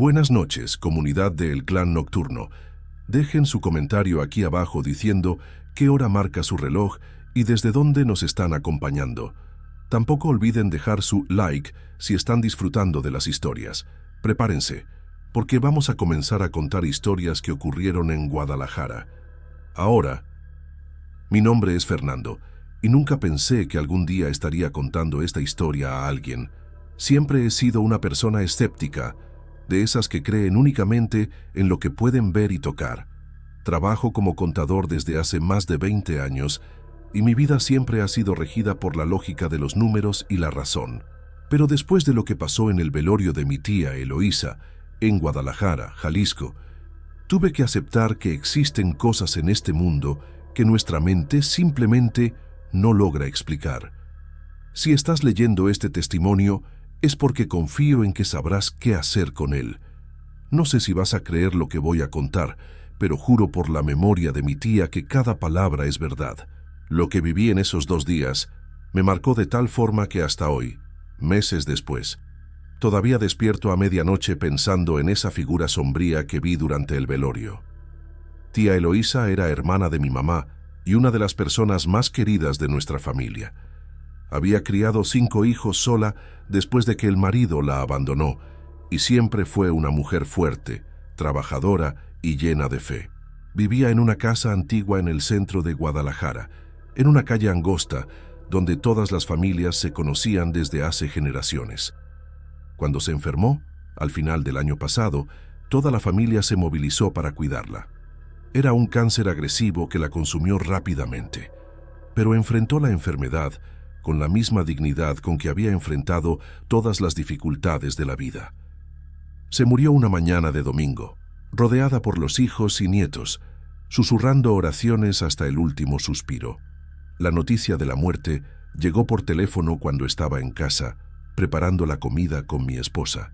Buenas noches, comunidad del Clan Nocturno. Dejen su comentario aquí abajo diciendo qué hora marca su reloj y desde dónde nos están acompañando. Tampoco olviden dejar su like si están disfrutando de las historias. Prepárense, porque vamos a comenzar a contar historias que ocurrieron en Guadalajara. Ahora, mi nombre es Fernando, y nunca pensé que algún día estaría contando esta historia a alguien. Siempre he sido una persona escéptica, de esas que creen únicamente en lo que pueden ver y tocar. Trabajo como contador desde hace más de 20 años y mi vida siempre ha sido regida por la lógica de los números y la razón. Pero después de lo que pasó en el velorio de mi tía Eloísa, en Guadalajara, Jalisco, tuve que aceptar que existen cosas en este mundo que nuestra mente simplemente no logra explicar. Si estás leyendo este testimonio, es porque confío en que sabrás qué hacer con él. No sé si vas a creer lo que voy a contar, pero juro por la memoria de mi tía que cada palabra es verdad. Lo que viví en esos 2 días me marcó de tal forma que hasta hoy, meses después, todavía despierto a medianoche pensando en esa figura sombría que vi durante el velorio. Tía Eloísa era hermana de mi mamá y una de las personas más queridas de nuestra familia. Había criado 5 hijos sola después de que el marido la abandonó y siempre fue una mujer fuerte, trabajadora y llena de fe. Vivía en una casa antigua en el centro de Guadalajara, en una calle angosta donde todas las familias se conocían desde hace generaciones. Cuando se enfermó, al final del año pasado, toda la familia se movilizó para cuidarla. Era un cáncer agresivo que la consumió rápidamente, pero enfrentó la enfermedad con la misma dignidad con que había enfrentado todas las dificultades de la vida. Se murió una mañana de domingo, rodeada por los hijos y nietos, susurrando oraciones hasta el último suspiro. La noticia de la muerte llegó por teléfono cuando estaba en casa, preparando la comida con mi esposa.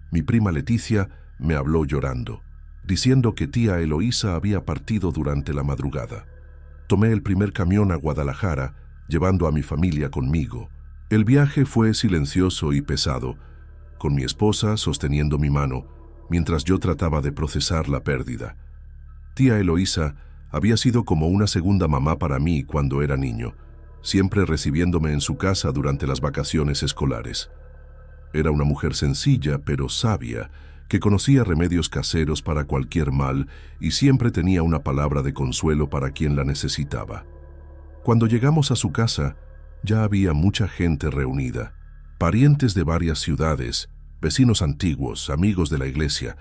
Mi prima Leticia me habló llorando, diciendo que tía Eloísa había partido durante la madrugada. Tomé el primer camión a Guadalajara, llevando a mi familia conmigo. El viaje fue silencioso y pesado, con mi esposa sosteniendo mi mano, mientras yo trataba de procesar la pérdida. Tía Eloísa había sido como una segunda mamá para mí cuando era niño, siempre recibiéndome en su casa durante las vacaciones escolares. Era una mujer sencilla pero sabia, que conocía remedios caseros para cualquier mal y siempre tenía una palabra de consuelo para quien la necesitaba. Cuando llegamos a su casa, ya había mucha gente reunida, parientes de varias ciudades, vecinos antiguos, amigos de la iglesia.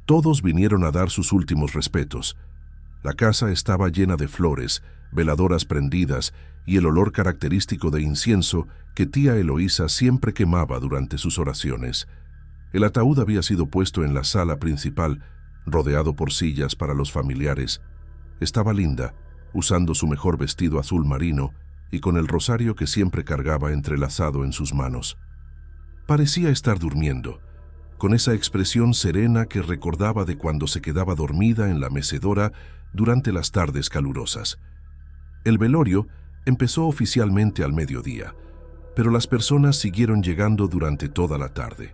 Todos vinieron a dar sus últimos respetos. La casa estaba llena de flores, veladoras prendidas y el olor característico de incienso que tía Eloísa siempre quemaba durante sus oraciones. El ataúd había sido puesto en la sala principal, rodeado por sillas para los familiares. Estaba linda, usando su mejor vestido azul marino y con el rosario que siempre cargaba entrelazado en sus manos. Parecía estar durmiendo, con esa expresión serena que recordaba de cuando se quedaba dormida en la mecedora durante las tardes calurosas. El velorio empezó oficialmente al mediodía, pero las personas siguieron llegando durante toda la tarde.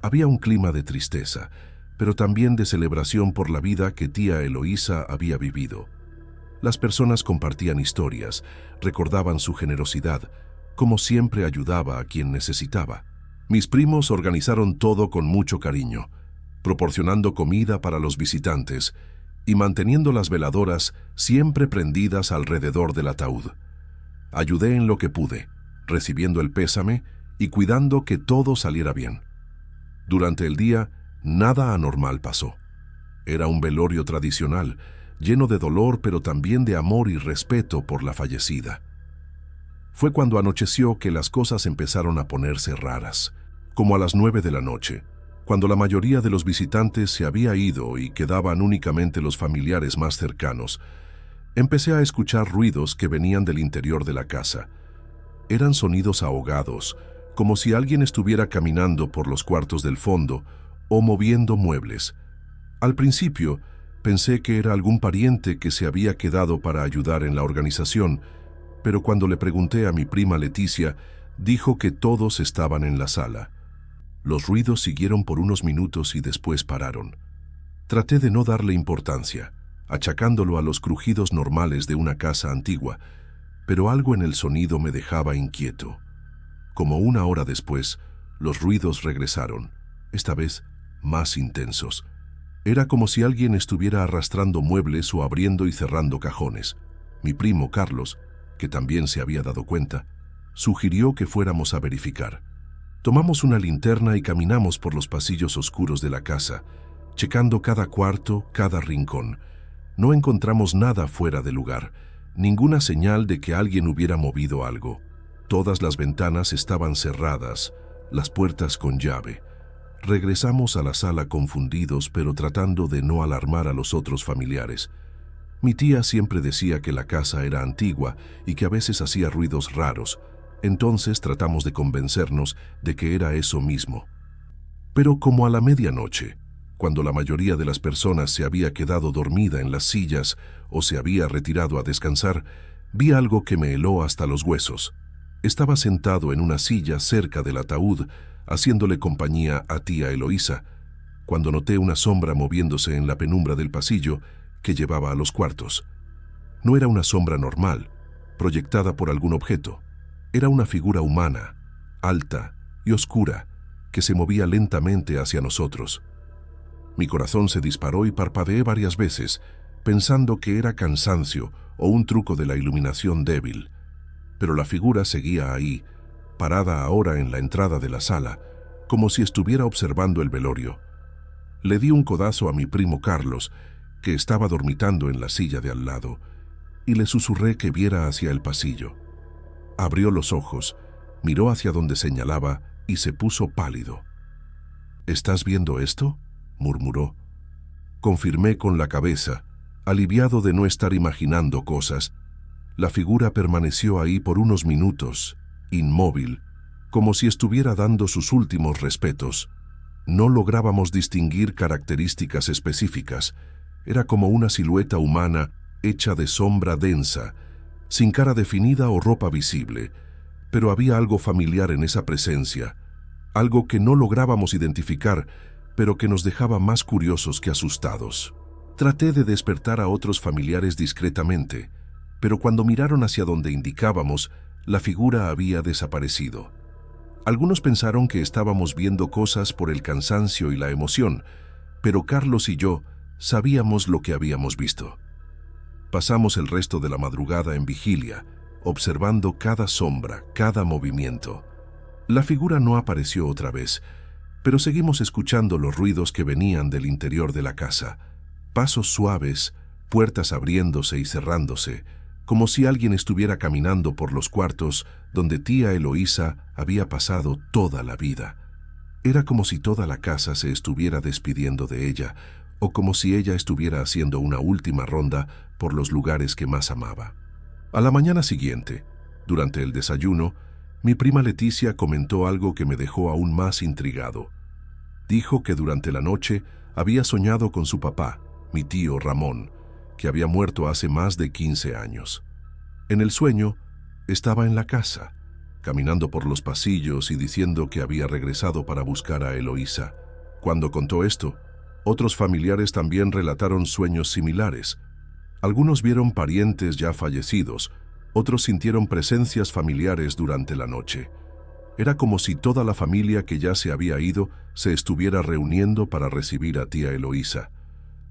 Había un clima de tristeza, pero también de celebración por la vida que tía Eloísa había vivido. Las personas compartían historias, recordaban su generosidad, como siempre ayudaba a quien necesitaba. Mis primos organizaron todo con mucho cariño, proporcionando comida para los visitantes y manteniendo las veladoras siempre prendidas alrededor del ataúd. Ayudé en lo que pude, recibiendo el pésame y cuidando que todo saliera bien. Durante el día, nada anormal pasó. Era un velorio tradicional, lleno de dolor pero también de amor y respeto por la fallecida. Fue cuando anocheció que las cosas empezaron a ponerse raras, como a las 9 de la noche, cuando la mayoría de los visitantes se había ido y quedaban únicamente los familiares más cercanos. Empecé a escuchar ruidos que venían del interior de la casa. Eran sonidos ahogados, como si alguien estuviera caminando por los cuartos del fondo o moviendo muebles. Al principio, pensé que era algún pariente que se había quedado para ayudar en la organización, pero cuando le pregunté a mi prima Leticia, dijo que todos estaban en la sala. Los ruidos siguieron por unos minutos y después pararon. Traté de no darle importancia, achacándolo a los crujidos normales de una casa antigua, pero algo en el sonido me dejaba inquieto. Como una hora después, los ruidos regresaron, esta vez más intensos. Era como si alguien estuviera arrastrando muebles o abriendo y cerrando cajones. Mi primo Carlos, que también se había dado cuenta, sugirió que fuéramos a verificar. Tomamos una linterna y caminamos por los pasillos oscuros de la casa, checando cada cuarto, cada rincón. No encontramos nada fuera de lugar, ninguna señal de que alguien hubiera movido algo. Todas las ventanas estaban cerradas, las puertas con llave. Regresamos a la sala confundidos, pero tratando de no alarmar a los otros familiares. Mi tía siempre decía que la casa era antigua y que a veces hacía ruidos raros. Entonces tratamos de convencernos de que era eso mismo. Pero como a la medianoche, cuando la mayoría de las personas se había quedado dormida en las sillas o se había retirado a descansar, vi algo que me heló hasta los huesos. Estaba sentado en una silla cerca del ataúd, haciéndole compañía a tía Eloísa, cuando noté una sombra moviéndose en la penumbra del pasillo que llevaba a los cuartos. No era una sombra normal, proyectada por algún objeto. Era una figura humana, alta y oscura, que se movía lentamente hacia nosotros. Mi corazón se disparó y parpadeé varias veces, pensando que era cansancio o un truco de la iluminación débil. Pero la figura seguía ahí, parada ahora en la entrada de la sala, como si estuviera observando el velorio. Le di un codazo a mi primo Carlos, que estaba dormitando en la silla de al lado, y le susurré que viera hacia el pasillo. Abrió los ojos, miró hacia donde señalaba y se puso pálido. «¿Estás viendo esto?», murmuró. Confirmé con la cabeza, aliviado de no estar imaginando cosas. La figura permaneció ahí por unos minutos, inmóvil, como si estuviera dando sus últimos respetos. No lográbamos distinguir características específicas. Era como una silueta humana hecha de sombra densa, sin cara definida o ropa visible, pero había algo familiar en esa presencia, algo que no lográbamos identificar, pero que nos dejaba más curiosos que asustados. Traté de despertar a otros familiares discretamente, pero cuando miraron hacia donde indicábamos, la figura había desaparecido. Algunos pensaron que estábamos viendo cosas por el cansancio y la emoción, pero Carlos y yo sabíamos lo que habíamos visto. Pasamos el resto de la madrugada en vigilia, observando cada sombra, cada movimiento. La figura no apareció otra vez, pero seguimos escuchando los ruidos que venían del interior de la casa. Pasos suaves, puertas abriéndose y cerrándose, como si alguien estuviera caminando por los cuartos donde tía Eloísa había pasado toda la vida. Era como si toda la casa se estuviera despidiendo de ella, o como si ella estuviera haciendo una última ronda por los lugares que más amaba. A la mañana siguiente, durante el desayuno, mi prima Leticia comentó algo que me dejó aún más intrigado. Dijo que durante la noche había soñado con su papá, mi tío Ramón, que había muerto hace más de 15 años. En el sueño, estaba en la casa, caminando por los pasillos y diciendo que había regresado para buscar a Eloísa. Cuando contó esto, otros familiares también relataron sueños similares. Algunos vieron parientes ya fallecidos, otros sintieron presencias familiares durante la noche. Era como si toda la familia que ya se había ido se estuviera reuniendo para recibir a tía Eloísa.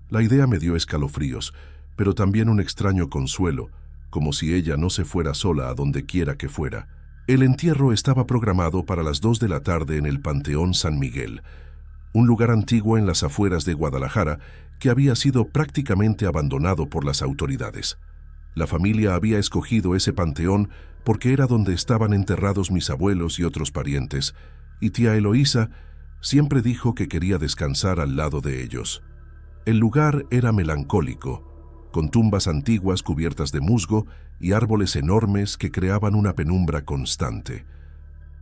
La idea me dio escalofríos, pero también un extraño consuelo, como si ella no se fuera sola a donde quiera que fuera. El entierro estaba programado para las 2 de la tarde en el Panteón San Miguel, un lugar antiguo en las afueras de Guadalajara que había sido prácticamente abandonado por las autoridades. La familia había escogido ese panteón porque era donde estaban enterrados mis abuelos y otros parientes, y tía Eloísa siempre dijo que quería descansar al lado de ellos. El lugar era melancólico, con tumbas antiguas cubiertas de musgo y árboles enormes que creaban una penumbra constante.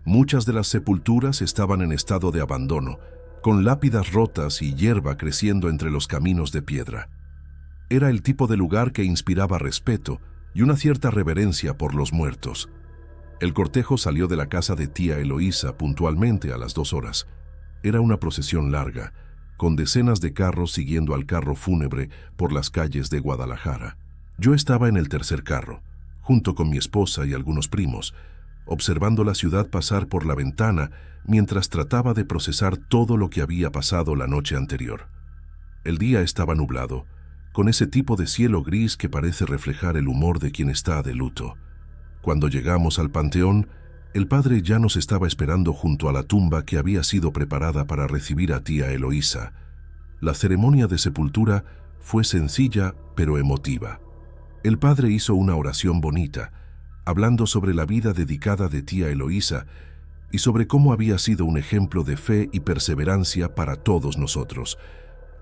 Muchas de las sepulturas estaban en estado de abandono, con lápidas rotas y hierba creciendo entre los caminos de piedra. Era el tipo de lugar que inspiraba respeto y una cierta reverencia por los muertos. El cortejo salió de la casa de tía Eloísa puntualmente a las 2 horas. Era una procesión larga, con decenas de carros siguiendo al carro fúnebre por las calles de Guadalajara. Yo estaba en el tercer carro, junto con mi esposa y algunos primos, observando la ciudad pasar por la ventana mientras trataba de procesar todo lo que había pasado la noche anterior. El día estaba nublado, con ese tipo de cielo gris que parece reflejar el humor de quien está de luto. Cuando llegamos al panteón, el padre ya nos estaba esperando junto a la tumba que había sido preparada para recibir a tía Eloísa. La ceremonia de sepultura fue sencilla pero emotiva. El padre hizo una oración bonita, hablando sobre la vida dedicada de tía Eloísa y sobre cómo había sido un ejemplo de fe y perseverancia para todos nosotros.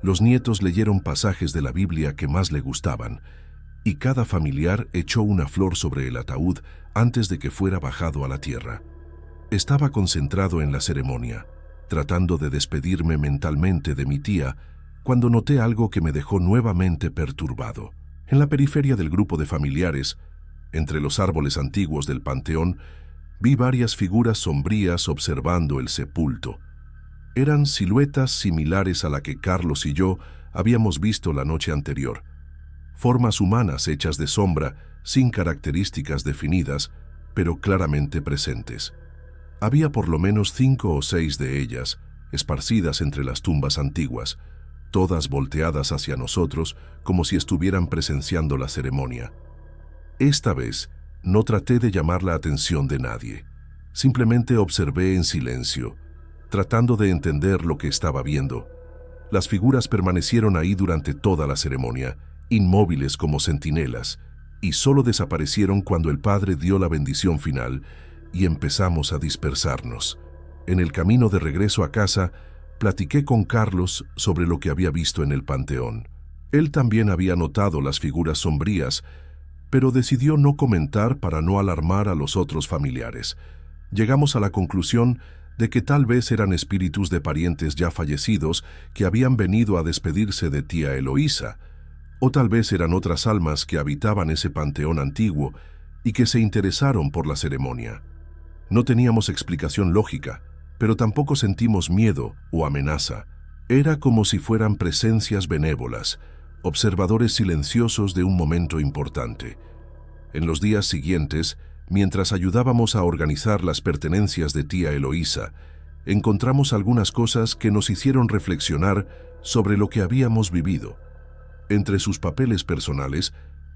Los nietos leyeron pasajes de la Biblia que más le gustaban, y cada familiar echó una flor sobre el ataúd antes de que fuera bajado a la tierra. Estaba concentrado en la ceremonia, tratando de despedirme mentalmente de mi tía, cuando noté algo que me dejó nuevamente perturbado. En la periferia del grupo de familiares, entre los árboles antiguos del panteón, vi varias figuras sombrías observando el sepulto. Eran siluetas similares a la que Carlos y yo habíamos visto la noche anterior. Formas humanas hechas de sombra, sin características definidas, pero claramente presentes. Había por lo menos 5 o 6 de ellas, esparcidas entre las tumbas antiguas, todas volteadas hacia nosotros como si estuvieran presenciando la ceremonia. Esta vez no traté de llamar la atención de nadie. Simplemente observé en silencio, tratando de entender lo que estaba viendo. Las figuras permanecieron ahí durante toda la ceremonia, inmóviles como centinelas, y solo desaparecieron cuando el padre dio la bendición final y empezamos a dispersarnos. En el camino de regreso a casa, platiqué con Carlos sobre lo que había visto en el panteón. Él también había notado las figuras sombrías, pero decidió no comentar para no alarmar a los otros familiares. Llegamos a la conclusión de que tal vez eran espíritus de parientes ya fallecidos que habían venido a despedirse de tía Eloísa, o tal vez eran otras almas que habitaban ese panteón antiguo y que se interesaron por la ceremonia. No teníamos explicación lógica, pero tampoco sentimos miedo o amenaza. Era como si fueran presencias benévolas, observadores silenciosos de un momento importante. En los días siguientes, mientras ayudábamos a organizar las pertenencias de tía Eloísa, encontramos algunas cosas que nos hicieron reflexionar sobre lo que habíamos vivido. Entre sus papeles personales,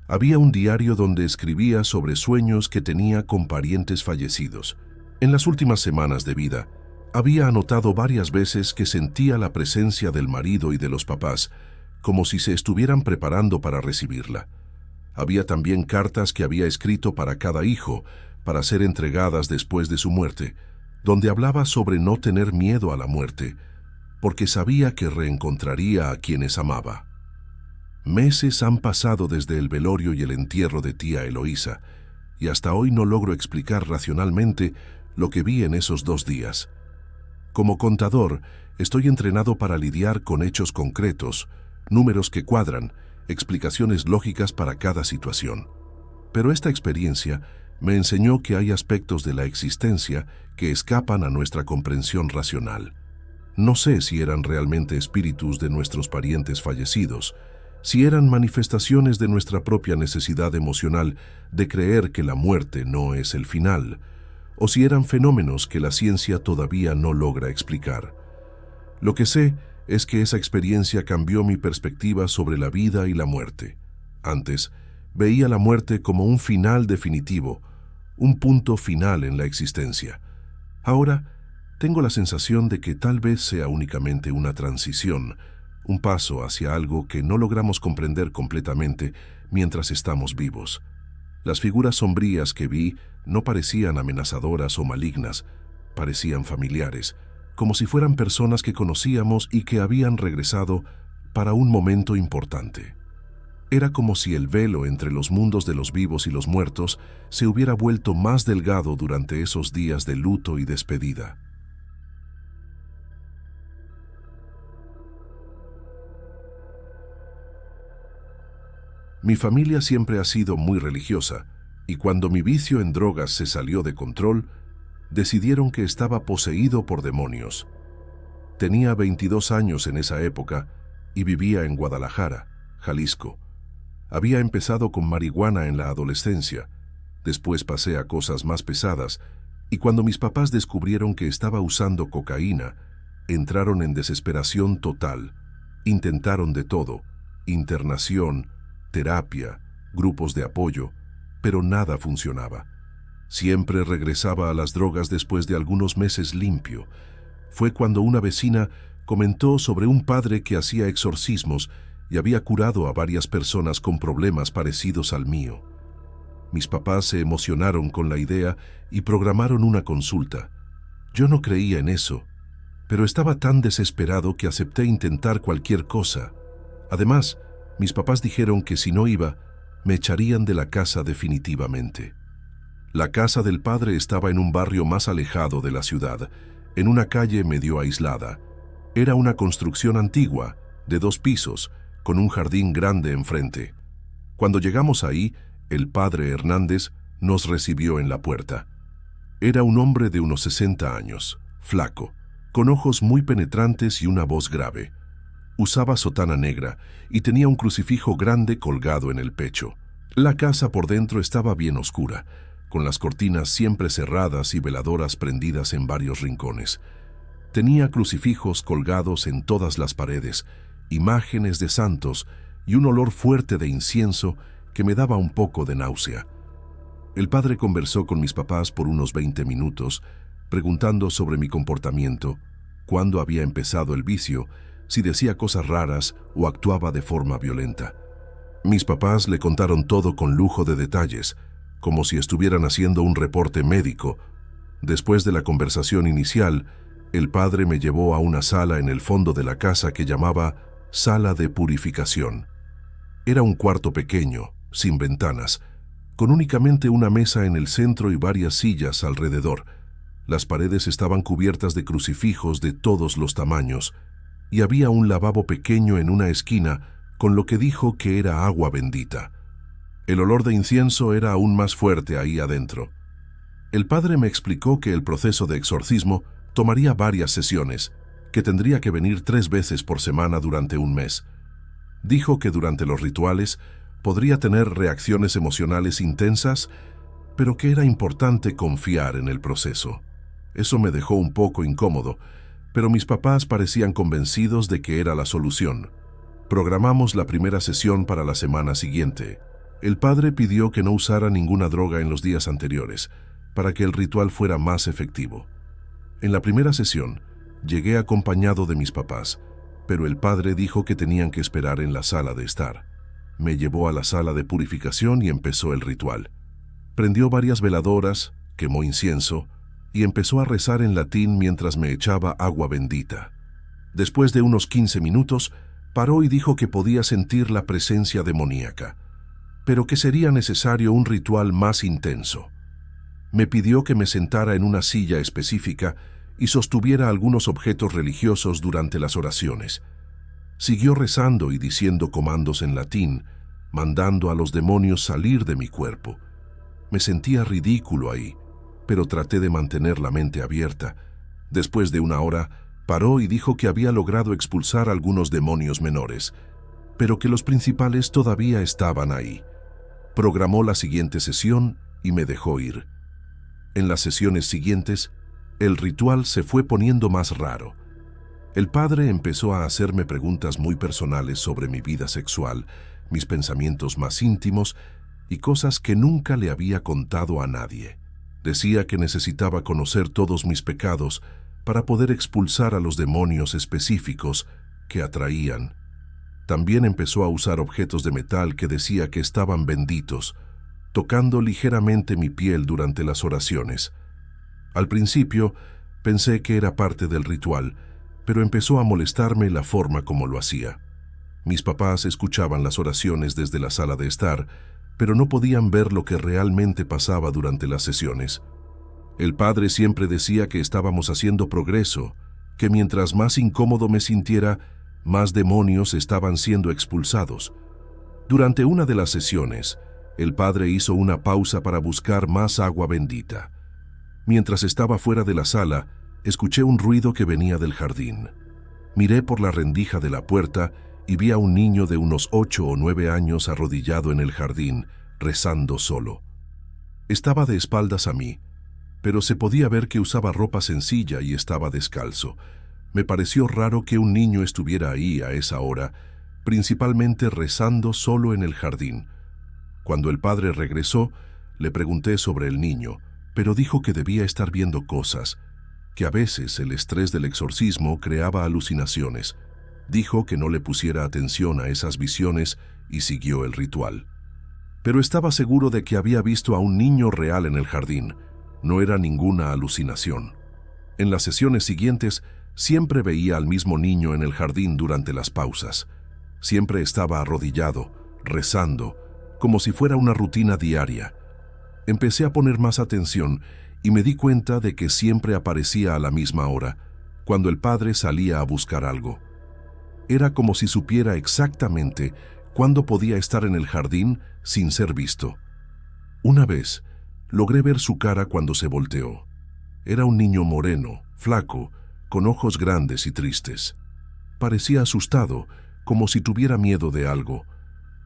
había un diario donde escribía sobre sueños que tenía con parientes fallecidos. En las últimas semanas de vida, había anotado varias veces que sentía la presencia del marido y de los papás, como si se estuvieran preparando para recibirla. Había también cartas que había escrito para cada hijo, para ser entregadas después de su muerte, donde hablaba sobre no tener miedo a la muerte, porque sabía que reencontraría a quienes amaba. Meses han pasado desde el velorio y el entierro de tía Eloísa, y hasta hoy no logro explicar racionalmente lo que vi en esos 2 días. Como contador, estoy entrenado para lidiar con hechos concretos, números que cuadran, explicaciones lógicas para cada situación. Pero esta experiencia me enseñó que hay aspectos de la existencia que escapan a nuestra comprensión racional. No sé si eran realmente espíritus de nuestros parientes fallecidos, si eran manifestaciones de nuestra propia necesidad emocional de creer que la muerte no es el final, o si eran fenómenos que la ciencia todavía no logra explicar. Lo que sé es que esa experiencia cambió mi perspectiva sobre la vida y la muerte. Antes, veía la muerte como un final definitivo, un punto final en la existencia. Ahora, tengo la sensación de que tal vez sea únicamente una transición, un paso hacia algo que no logramos comprender completamente mientras estamos vivos. Las figuras sombrías que vi no parecían amenazadoras o malignas, parecían familiares, como si fueran personas que conocíamos y que habían regresado para un momento importante. Era como si el velo entre los mundos de los vivos y los muertos se hubiera vuelto más delgado durante esos días de luto y despedida. Mi familia siempre ha sido muy religiosa, y cuando mi vicio en drogas se salió de control, decidieron que estaba poseído por demonios. Tenía 22 años en esa época y vivía en Guadalajara, Jalisco. Había empezado con marihuana en la adolescencia, después pasé a cosas más pesadas, y cuando mis papás descubrieron que estaba usando cocaína, entraron en desesperación total. Intentaron de todo: internación, terapia, grupos de apoyo, pero nada funcionaba. Siempre regresaba a las drogas después de algunos meses limpio. Fue cuando una vecina comentó sobre un padre que hacía exorcismos y había curado a varias personas con problemas parecidos al mío. Mis papás se emocionaron con la idea y programaron una consulta. Yo no creía en eso, pero estaba tan desesperado que acepté intentar cualquier cosa. Además, mis papás dijeron que si no iba, me echarían de la casa definitivamente. La casa del padre estaba en un barrio más alejado de la ciudad, en una calle medio aislada. Era una construcción antigua, de 2 pisos, con un jardín grande enfrente. Cuando llegamos ahí, el padre Hernández nos recibió en la puerta. Era un hombre de unos 60 años, flaco, con ojos muy penetrantes y una voz grave. Usaba sotana negra y tenía un crucifijo grande colgado en el pecho. La casa por dentro estaba bien oscura, con las cortinas siempre cerradas y veladoras prendidas en varios rincones. Tenía crucifijos colgados en todas las paredes, imágenes de santos y un olor fuerte de incienso que me daba un poco de náusea. El padre conversó con mis papás por unos 20 minutos, preguntando sobre mi comportamiento, cuándo había empezado el vicio, si decía cosas raras o actuaba de forma violenta. Mis papás le contaron todo con lujo de detalles, como si estuvieran haciendo un reporte médico. Después de la conversación inicial, el padre me llevó a una sala en el fondo de la casa que llamaba Sala de Purificación. Era un cuarto pequeño, sin ventanas, con únicamente una mesa en el centro y varias sillas alrededor. Las paredes estaban cubiertas de crucifijos de todos los tamaños, y había un lavabo pequeño en una esquina con lo que dijo que era agua bendita. El olor de incienso era aún más fuerte ahí adentro. El padre me explicó que el proceso de exorcismo tomaría varias sesiones, que tendría que venir 3 veces por semana durante un mes. Dijo que durante los rituales podría tener reacciones emocionales intensas, pero que era importante confiar en el proceso. Eso me dejó un poco incómodo, pero mis papás parecían convencidos de que era la solución. Programamos la primera sesión para la semana siguiente. El padre pidió que no usara ninguna droga en los días anteriores, para que el ritual fuera más efectivo. En la primera sesión, llegué acompañado de mis papás, pero el padre dijo que tenían que esperar en la sala de estar. Me llevó a la sala de purificación y empezó el ritual. Prendió varias veladoras, quemó incienso y empezó a rezar en latín mientras me echaba agua bendita. Después de unos 15 minutos, paró y dijo que podía sentir la presencia demoníaca, pero que sería necesario un ritual más intenso. Me pidió que me sentara en una silla específica y sostuviera algunos objetos religiosos durante las oraciones. Siguió rezando y diciendo comandos en latín, mandando a los demonios salir de mi cuerpo. Me sentía ridículo ahí, pero traté de mantener la mente abierta. Después de una hora, paró y dijo que había logrado expulsar algunos demonios menores, pero que los principales todavía estaban ahí. Programó la siguiente sesión y me dejó ir. En las sesiones siguientes, el ritual se fue poniendo más raro. El padre empezó a hacerme preguntas muy personales sobre mi vida sexual, mis pensamientos más íntimos y cosas que nunca le había contado a nadie. Decía que necesitaba conocer todos mis pecados para poder expulsar a los demonios específicos que atraían. También empezó a usar objetos de metal que decía que estaban benditos, tocando ligeramente mi piel durante las oraciones. Al principio pensé que era parte del ritual, pero empezó a molestarme la forma como lo hacía. Mis papás escuchaban las oraciones desde la sala de estar, pero no podían ver lo que realmente pasaba durante las sesiones. El padre siempre decía que estábamos haciendo progreso, que mientras más incómodo me sintiera, más demonios estaban siendo expulsados. Durante una de las sesiones, el padre hizo una pausa para buscar más agua bendita. Mientras estaba fuera de la sala, escuché un ruido que venía del jardín. Miré por la rendija de la puerta y vi a un niño de unos 8 o 9 años arrodillado en el jardín, rezando solo. Estaba de espaldas a mí, pero se podía ver que usaba ropa sencilla y estaba descalzo. Me pareció raro que un niño estuviera ahí a esa hora, principalmente rezando solo en el jardín. Cuando el padre regresó, le pregunté sobre el niño, pero dijo que debía estar viendo cosas, que a veces el estrés del exorcismo creaba alucinaciones. Dijo que no le pusiera atención a esas visiones y siguió el ritual. Pero estaba seguro de que había visto a un niño real en el jardín. No era ninguna alucinación. En las sesiones siguientes, siempre veía al mismo niño en el jardín durante las pausas. Siempre estaba arrodillado, rezando, como si fuera una rutina diaria. Empecé a poner más atención y me di cuenta de que siempre aparecía a la misma hora, cuando el padre salía a buscar algo. Era como si supiera exactamente cuándo podía estar en el jardín sin ser visto. Una vez, logré ver su cara cuando se volteó. Era un niño moreno, flaco, con ojos grandes y tristes. Parecía asustado, como si tuviera miedo de algo.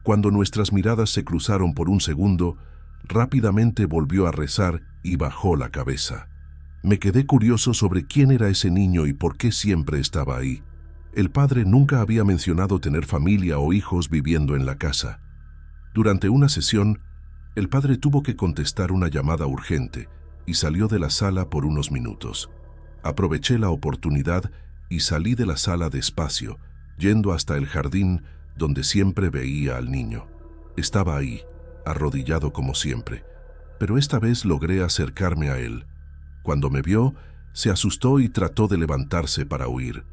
Cuando nuestras miradas se cruzaron por un segundo, rápidamente volvió a rezar y bajó la cabeza. Me quedé curioso sobre quién era ese niño y por qué siempre estaba ahí. El padre nunca había mencionado tener familia o hijos viviendo en la casa. Durante una sesión, el padre tuvo que contestar una llamada urgente y salió de la sala por unos minutos. Aproveché la oportunidad y salí de la sala despacio, yendo hasta el jardín donde siempre veía al niño. Estaba ahí, arrodillado como siempre, pero esta vez logré acercarme a él. Cuando me vio, se asustó y trató de levantarse para huir.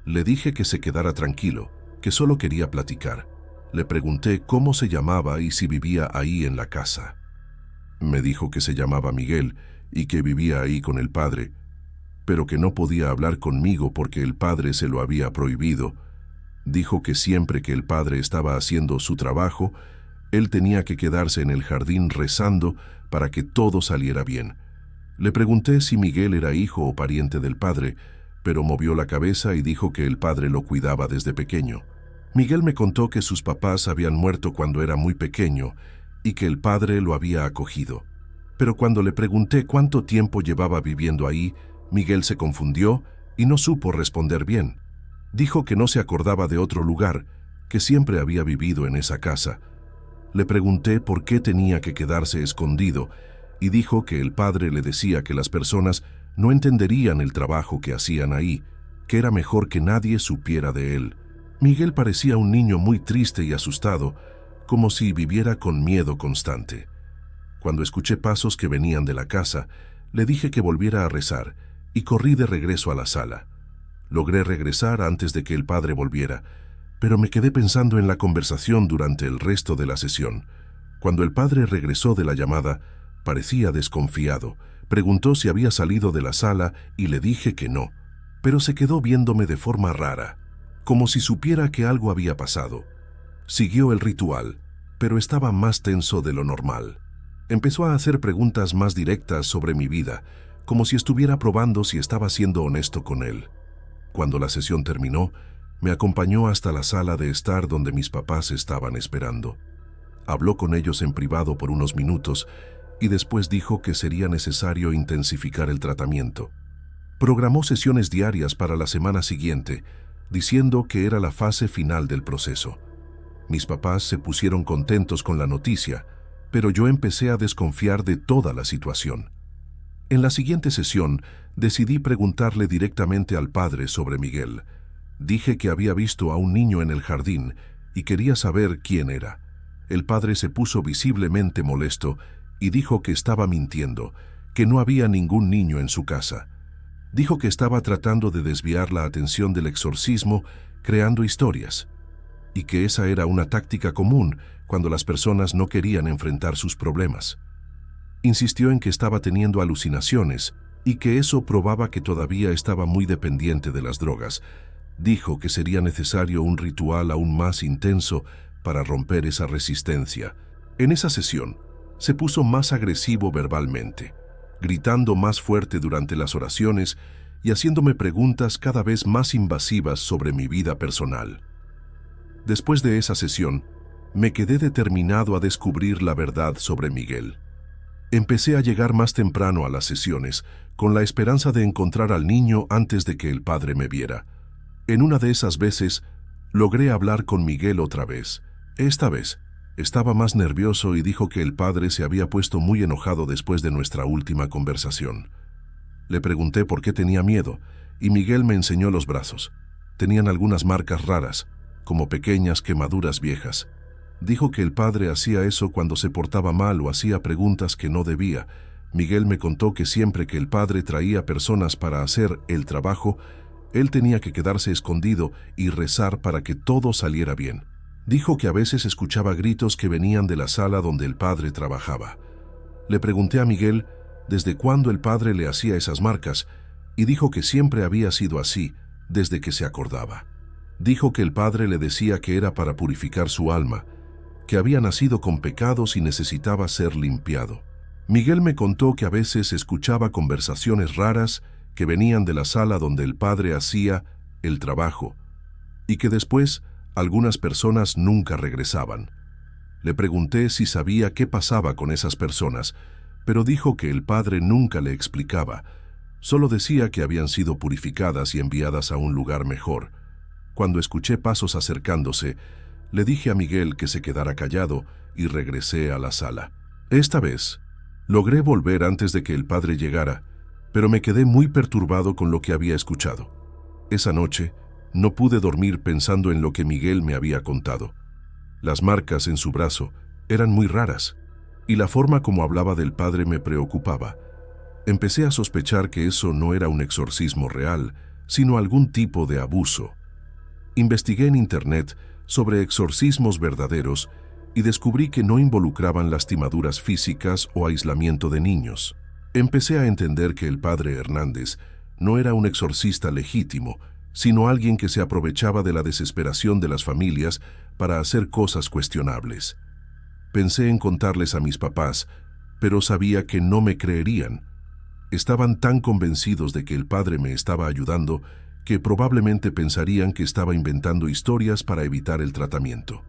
Le dije que se quedara tranquilo, que solo quería platicar. Le pregunté cómo se llamaba y si vivía ahí en la casa. Me dijo que se llamaba Miguel y que vivía ahí con el padre, pero que no podía hablar conmigo porque el padre se lo había prohibido. Dijo que siempre que el padre estaba haciendo su trabajo, él tenía que quedarse en el jardín rezando para que todo saliera bien. Le pregunté si Miguel era hijo o pariente del padre, pero movió la cabeza y dijo que el padre lo cuidaba desde pequeño. Miguel me contó que sus papás habían muerto cuando era muy pequeño y que el padre lo había acogido. Pero cuando le pregunté cuánto tiempo llevaba viviendo ahí, Miguel se confundió y no supo responder bien. Dijo que no se acordaba de otro lugar, que siempre había vivido en esa casa. Le pregunté por qué tenía que quedarse escondido y dijo que el padre le decía que las personas no entenderían el trabajo que hacían ahí, que era mejor que nadie supiera de él. Miguel parecía un niño muy triste y asustado, como si viviera con miedo constante. Cuando escuché pasos que venían de la casa, le dije que volviera a rezar y corrí de regreso a la sala. Logré regresar antes de que el padre volviera, pero me quedé pensando en la conversación durante el resto de la sesión. Cuando el padre regresó de la llamada, parecía desconfiado. Preguntó si había salido de la sala y le dije que no, pero se quedó viéndome de forma rara, como si supiera que algo había pasado. Siguió el ritual, pero estaba más tenso de lo normal. Empezó a hacer preguntas más directas sobre mi vida, como si estuviera probando si estaba siendo honesto con él. Cuando la sesión terminó, me acompañó hasta la sala de estar donde mis papás estaban esperando. Habló con ellos en privado por unos minutos y después dijo que sería necesario intensificar el tratamiento. Programó sesiones diarias para la semana siguiente, diciendo que era la fase final del proceso. Mis papás se pusieron contentos con la noticia, pero yo empecé a desconfiar de toda la situación. En la siguiente sesión, decidí preguntarle directamente al padre sobre Miguel. Dije que había visto a un niño en el jardín y quería saber quién era. El padre se puso visiblemente molesto y dijo que estaba mintiendo, que no había ningún niño en su casa. Dijo que estaba tratando de desviar la atención del exorcismo creando historias, y que esa era una táctica común cuando las personas no querían enfrentar sus problemas. Insistió en que estaba teniendo alucinaciones y que eso probaba que todavía estaba muy dependiente de las drogas. Dijo que sería necesario un ritual aún más intenso para romper esa resistencia. En esa sesión, se puso más agresivo verbalmente, gritando más fuerte durante las oraciones y haciéndome preguntas cada vez más invasivas sobre mi vida personal. Después de esa sesión, me quedé determinado a descubrir la verdad sobre Miguel. Empecé a llegar más temprano a las sesiones, con la esperanza de encontrar al niño antes de que el padre me viera. En una de esas veces, logré hablar con Miguel otra vez. Esta vez, estaba más nervioso y dijo que el padre se había puesto muy enojado después de nuestra última conversación. Le pregunté por qué tenía miedo, y Miguel me enseñó los brazos. Tenían algunas marcas raras, como pequeñas quemaduras viejas. Dijo que el padre hacía eso cuando se portaba mal o hacía preguntas que no debía. Miguel me contó que siempre que el padre traía personas para hacer el trabajo, él tenía que quedarse escondido y rezar para que todo saliera bien. Dijo que a veces escuchaba gritos que venían de la sala donde el padre trabajaba. Le pregunté a Miguel desde cuándo el padre le hacía esas marcas y dijo que siempre había sido así, desde que se acordaba. Dijo que el padre le decía que era para purificar su alma, que había nacido con pecados y necesitaba ser limpiado. Miguel me contó que a veces escuchaba conversaciones raras que venían de la sala donde el padre hacía el trabajo y que después algunas personas nunca regresaban. Le pregunté si sabía qué pasaba con esas personas, pero dijo que el padre nunca le explicaba, solo decía que habían sido purificadas y enviadas a un lugar mejor. Cuando escuché pasos acercándose, le dije a Miguel que se quedara callado y regresé a la sala. Esta vez, logré volver antes de que el padre llegara, pero me quedé muy perturbado con lo que había escuchado. Esa noche, no pude dormir pensando en lo que Miguel me había contado. Las marcas en su brazo eran muy raras, y la forma como hablaba del padre me preocupaba. Empecé a sospechar que eso no era un exorcismo real, sino algún tipo de abuso. Investigué en internet sobre exorcismos verdaderos y descubrí que no involucraban lastimaduras físicas o aislamiento de niños. Empecé a entender que el padre Hernández no era un exorcista legítimo, sino alguien que se aprovechaba de la desesperación de las familias para hacer cosas cuestionables. Pensé en contarles a mis papás, pero sabía que no me creerían. Estaban tan convencidos de que el padre me estaba ayudando que probablemente pensarían que estaba inventando historias para evitar el tratamiento.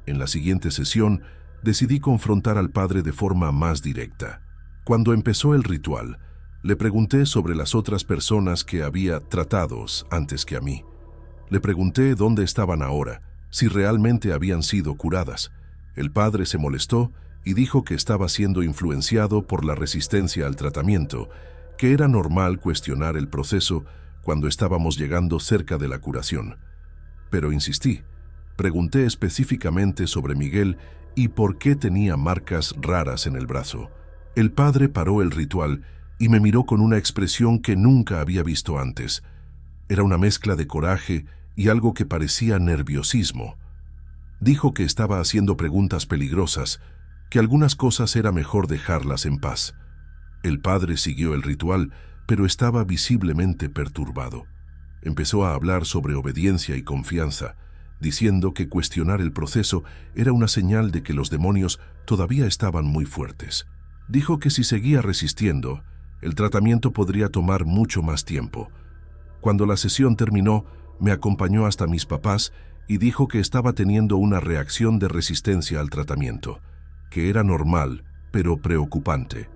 En la siguiente sesión, decidí confrontar al padre de forma más directa. Cuando empezó el ritual, le pregunté sobre las otras personas que había tratado antes que a mí. Le pregunté dónde estaban ahora, si realmente habían sido curadas. El padre se molestó y dijo que estaba siendo influenciado por la resistencia al tratamiento, que era normal cuestionar el proceso cuando estábamos llegando cerca de la curación. Pero insistí. Pregunté específicamente sobre Miguel y por qué tenía marcas raras en el brazo. El padre paró el ritual y me miró con una expresión que nunca había visto antes. Era una mezcla de coraje y algo que parecía nerviosismo. Dijo que estaba haciendo preguntas peligrosas, que algunas cosas era mejor dejarlas en paz. El padre siguió el ritual, pero estaba visiblemente perturbado. Empezó a hablar sobre obediencia y confianza, diciendo que cuestionar el proceso era una señal de que los demonios todavía estaban muy fuertes. Dijo que si seguía resistiendo, el tratamiento podría tomar mucho más tiempo. Cuando la sesión terminó, me acompañó hasta mis papás y dijo que estaba teniendo una reacción de resistencia al tratamiento, que era normal, pero preocupante.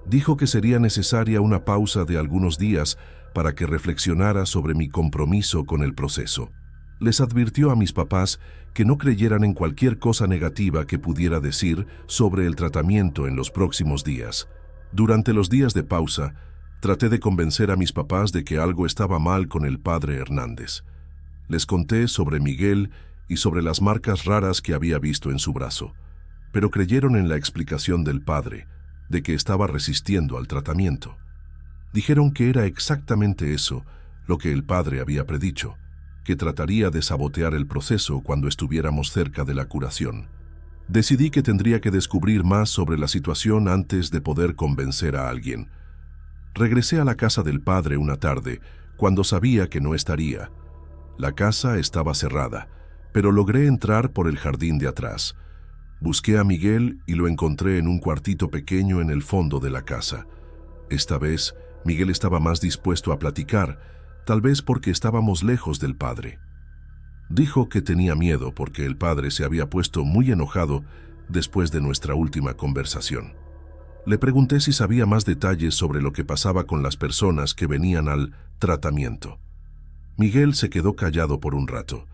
Dijo que sería necesaria una pausa de algunos días para que reflexionara sobre mi compromiso con el proceso. Les advirtió a mis papás que no creyeran en cualquier cosa negativa que pudiera decir sobre el tratamiento en los próximos días. Durante los días de pausa, traté de convencer a mis papás de que algo estaba mal con el padre Hernández. Les conté sobre Miguel y sobre las marcas raras que había visto en su brazo, pero creyeron en la explicación del padre, de que estaba resistiendo al tratamiento. Dijeron que era exactamente eso lo que el padre había predicho, que trataría de sabotear el proceso cuando estuviéramos cerca de la curación. Decidí que tendría que descubrir más sobre la situación antes de poder convencer a alguien. Regresé a la casa del padre una tarde, cuando sabía que no estaría. La casa estaba cerrada, pero logré entrar por el jardín de atrás. Busqué a Miguel y lo encontré en un cuartito pequeño en el fondo de la casa. Esta vez, Miguel estaba más dispuesto a platicar, tal vez porque estábamos lejos del padre. Dijo que tenía miedo porque el padre se había puesto muy enojado después de nuestra última conversación. Le pregunté si sabía más detalles sobre lo que pasaba con las personas que venían al tratamiento. Miguel se quedó callado por un rato.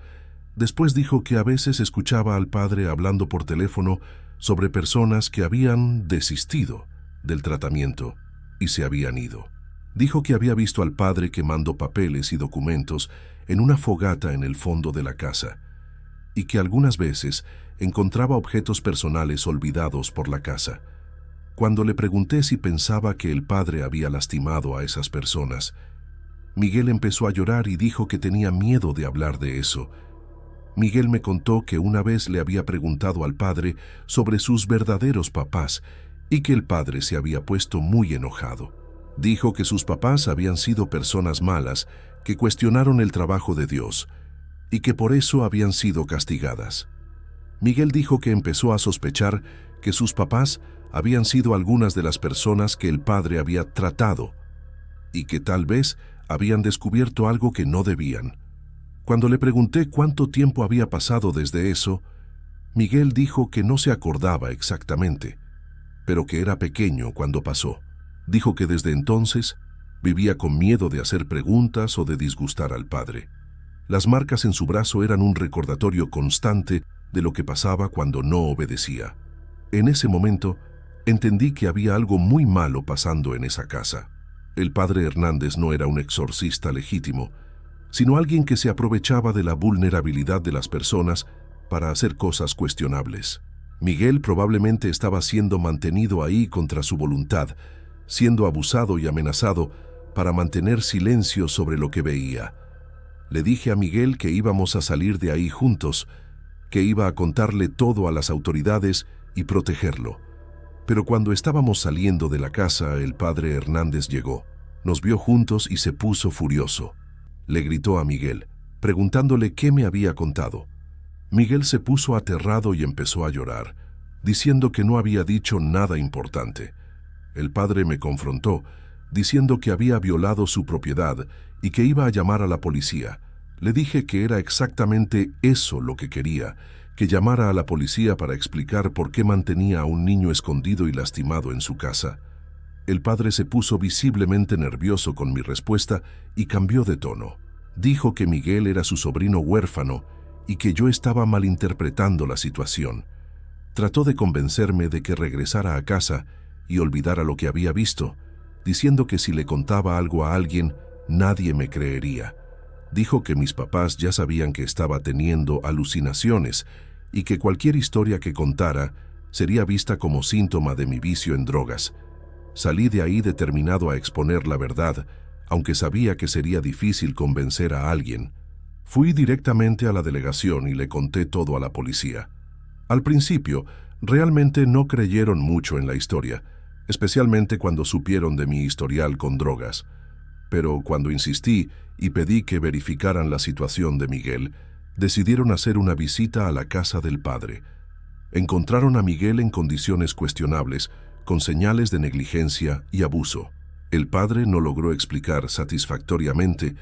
Después dijo que a veces escuchaba al padre hablando por teléfono sobre personas que habían desistido del tratamiento y se habían ido. Dijo que había visto al padre quemando papeles y documentos en una fogata en el fondo de la casa y que algunas veces encontraba objetos personales olvidados por la casa. Cuando le pregunté si pensaba que el padre había lastimado a esas personas, Miguel empezó a llorar y dijo que tenía miedo de hablar de eso. Miguel me contó que una vez le había preguntado al padre sobre sus verdaderos papás y que el padre se había puesto muy enojado. Dijo que sus papás habían sido personas malas que cuestionaron el trabajo de Dios y que por eso habían sido castigadas. Miguel dijo que empezó a sospechar que sus papás habían sido algunas de las personas que el padre había tratado y que tal vez habían descubierto algo que no debían. Cuando le pregunté cuánto tiempo había pasado desde eso, Miguel dijo que no se acordaba exactamente, pero que era pequeño cuando pasó. Dijo que desde entonces vivía con miedo de hacer preguntas o de disgustar al padre. Las marcas en su brazo eran un recordatorio constante de lo que pasaba cuando no obedecía. En ese momento, entendí que había algo muy malo pasando en esa casa. El padre Hernández no era un exorcista legítimo, sino alguien que se aprovechaba de la vulnerabilidad de las personas para hacer cosas cuestionables. Miguel probablemente estaba siendo mantenido ahí contra su voluntad, siendo abusado y amenazado para mantener silencio sobre lo que veía. Le dije a Miguel que íbamos a salir de ahí juntos, que iba a contarle todo a las autoridades y protegerlo. Pero cuando estábamos saliendo de la casa, el padre Hernández llegó. Nos vio juntos y se puso furioso. Le gritó a Miguel, preguntándole qué me había contado. Miguel se puso aterrado y empezó a llorar, diciendo que no había dicho nada importante. El padre me confrontó, diciendo que había violado su propiedad y que iba a llamar a la policía. Le dije que era exactamente eso lo que quería, que llamara a la policía para explicar por qué mantenía a un niño escondido y lastimado en su casa. El padre se puso visiblemente nervioso con mi respuesta y cambió de tono. Dijo que Miguel era su sobrino huérfano y que yo estaba malinterpretando la situación. Trató de convencerme de que regresara a casa y olvidara lo que había visto, diciendo que si le contaba algo a alguien, nadie me creería. Dijo que mis papás ya sabían que estaba teniendo alucinaciones y que cualquier historia que contara sería vista como síntoma de mi vicio en drogas. Salí de ahí determinado a exponer la verdad, aunque sabía que sería difícil convencer a alguien. Fui directamente a la delegación y le conté todo a la policía. Al principio, realmente no creyeron mucho en la historia, especialmente cuando supieron de mi historial con drogas. Pero cuando insistí y pedí que verificaran la situación de Miguel, decidieron hacer una visita a la casa del padre. Encontraron a Miguel en condiciones cuestionables, con señales de negligencia y abuso. El padre no logró explicar satisfactoriamente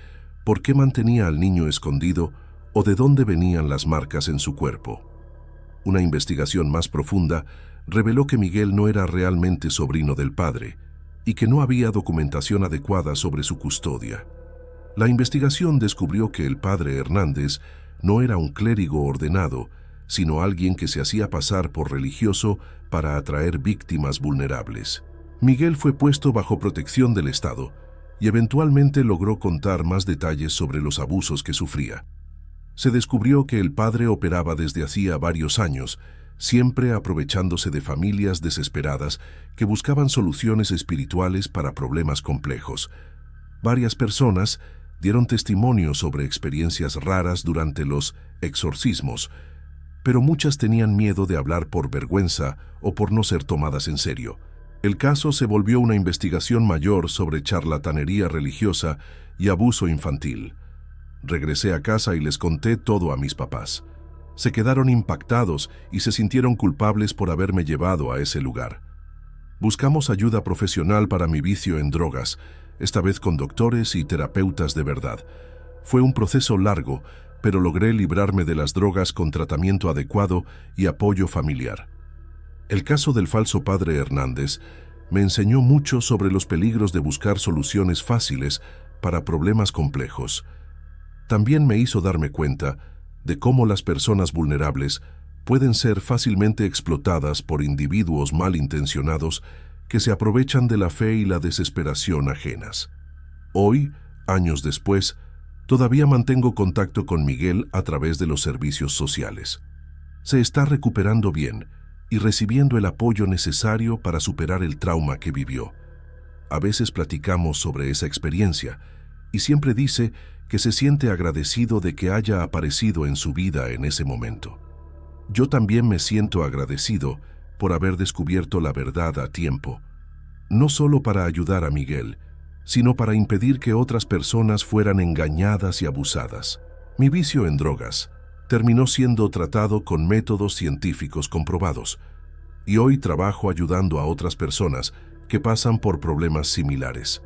por qué mantenía al niño escondido o de dónde venían las marcas en su cuerpo. Una investigación más profunda reveló que Miguel no era realmente sobrino del padre y que no había documentación adecuada sobre su custodia. La investigación descubrió que el padre Hernández no era un clérigo ordenado, sino alguien que se hacía pasar por religioso para atraer víctimas vulnerables. Miguel fue puesto bajo protección del Estado y eventualmente logró contar más detalles sobre los abusos que sufría. Se descubrió que el padre operaba desde hacía varios años, siempre aprovechándose de familias desesperadas que buscaban soluciones espirituales para problemas complejos. Varias personas dieron testimonio sobre experiencias raras durante los exorcismos, pero muchas tenían miedo de hablar por vergüenza o por no ser tomadas en serio. El caso se volvió una investigación mayor sobre charlatanería religiosa y abuso infantil. Regresé a casa y les conté todo a mis papás. Se quedaron impactados y se sintieron culpables por haberme llevado a ese lugar. Buscamos ayuda profesional para mi vicio en drogas, esta vez con doctores y terapeutas de verdad. Fue un proceso largo, pero logré librarme de las drogas con tratamiento adecuado y apoyo familiar. El caso del falso padre Hernández me enseñó mucho sobre los peligros de buscar soluciones fáciles para problemas complejos. También me hizo darme cuenta de cómo las personas vulnerables pueden ser fácilmente explotadas por individuos malintencionados que se aprovechan de la fe y la desesperación ajenas. Hoy, años después, todavía mantengo contacto con Miguel a través de los servicios sociales. Se está recuperando bien y recibiendo el apoyo necesario para superar el trauma que vivió. A veces platicamos sobre esa experiencia y siempre dice que se siente agradecido de que haya aparecido en su vida en ese momento. Yo también me siento agradecido por haber descubierto la verdad a tiempo, no solo para ayudar a Miguel, sino para impedir que otras personas fueran engañadas y abusadas. Mi vicio en drogas terminó siendo tratado con métodos científicos comprobados, y hoy trabajo ayudando a otras personas que pasan por problemas similares.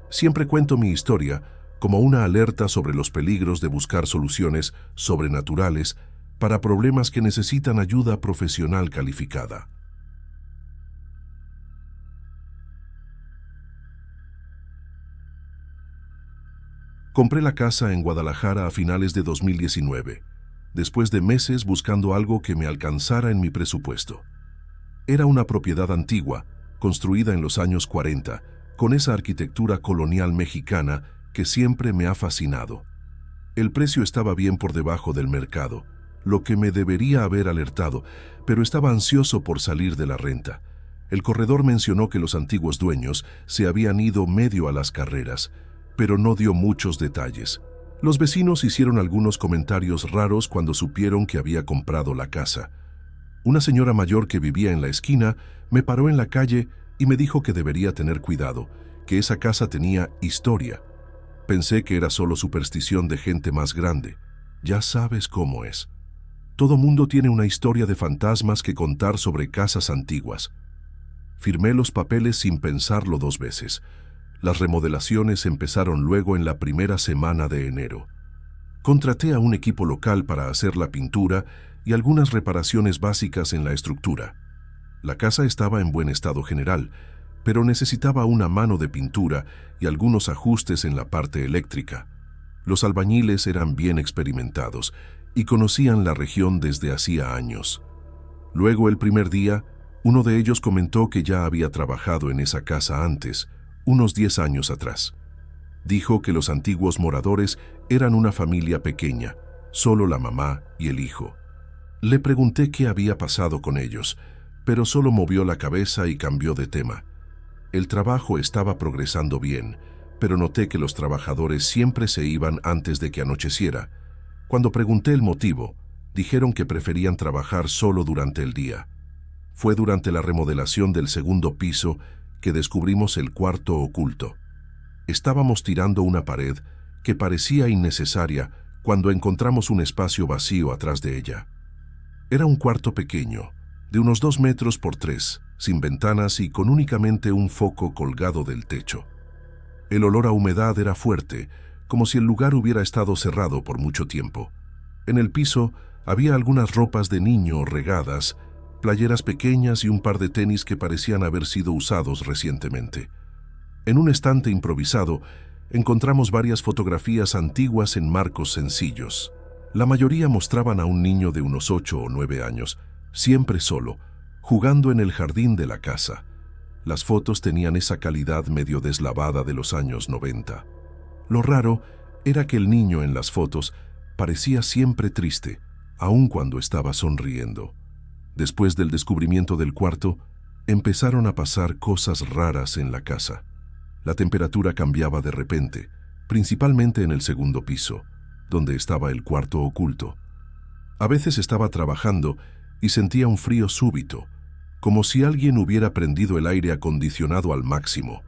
Siempre cuento mi historia como una alerta sobre los peligros de buscar soluciones sobrenaturales para problemas que necesitan ayuda profesional calificada. Compré la casa en Guadalajara a finales de 2019, después de meses buscando algo que me alcanzara en mi presupuesto. Era una propiedad antigua, construida en los años 40, con esa arquitectura colonial mexicana que siempre me ha fascinado. El precio estaba bien por debajo del mercado, lo que me debería haber alertado, pero estaba ansioso por salir de la renta. El corredor mencionó que los antiguos dueños se habían ido medio a las carreras, pero no dio muchos detalles. Los vecinos hicieron algunos comentarios raros cuando supieron que había comprado la casa. Una señora mayor que vivía en la esquina me paró en la calle y me dijo que debería tener cuidado, que esa casa tenía historia. Pensé que era solo superstición de gente más grande. Ya sabes cómo es. Todo mundo tiene una historia de fantasmas que contar sobre casas antiguas. Firmé los papeles sin pensarlo 2 veces. Las remodelaciones empezaron luego en la primera semana de enero. Contraté a un equipo local para hacer la pintura y algunas reparaciones básicas en la estructura. La casa estaba en buen estado general, pero necesitaba una mano de pintura y algunos ajustes en la parte eléctrica. Los albañiles eran bien experimentados y conocían la región desde hacía años. Luego, el primer día, uno de ellos comentó que ya había trabajado en esa casa antes, unos 10 años atrás. Dijo que los antiguos moradores eran una familia pequeña, solo la mamá y el hijo. Le pregunté qué había pasado con ellos, pero solo movió la cabeza y cambió de tema. El trabajo estaba progresando bien, pero noté que los trabajadores siempre se iban antes de que anocheciera. Cuando pregunté el motivo, dijeron que preferían trabajar solo durante el día. Fue durante la remodelación del segundo piso que descubrimos el cuarto oculto. Estábamos tirando una pared que parecía innecesaria cuando encontramos un espacio vacío atrás de ella. Era un cuarto pequeño, de unos 2 metros por 3, sin ventanas y con únicamente un foco colgado del techo. El olor a humedad era fuerte, como si el lugar hubiera estado cerrado por mucho tiempo. En el piso había algunas ropas de niño regadas, playeras pequeñas y un par de tenis que parecían haber sido usados recientemente. En un estante improvisado, encontramos varias fotografías antiguas en marcos sencillos. La mayoría mostraban a un niño de unos 8 o 9 años, siempre solo, jugando en el jardín de la casa. Las fotos tenían esa calidad medio deslavada de los años 90. Lo raro era que el niño en las fotos parecía siempre triste, aun cuando estaba sonriendo. Después del descubrimiento del cuarto, empezaron a pasar cosas raras en la casa. La temperatura cambiaba de repente, principalmente en el segundo piso, donde estaba el cuarto oculto. A veces estaba trabajando y sentía un frío súbito, como si alguien hubiera prendido el aire acondicionado al máximo.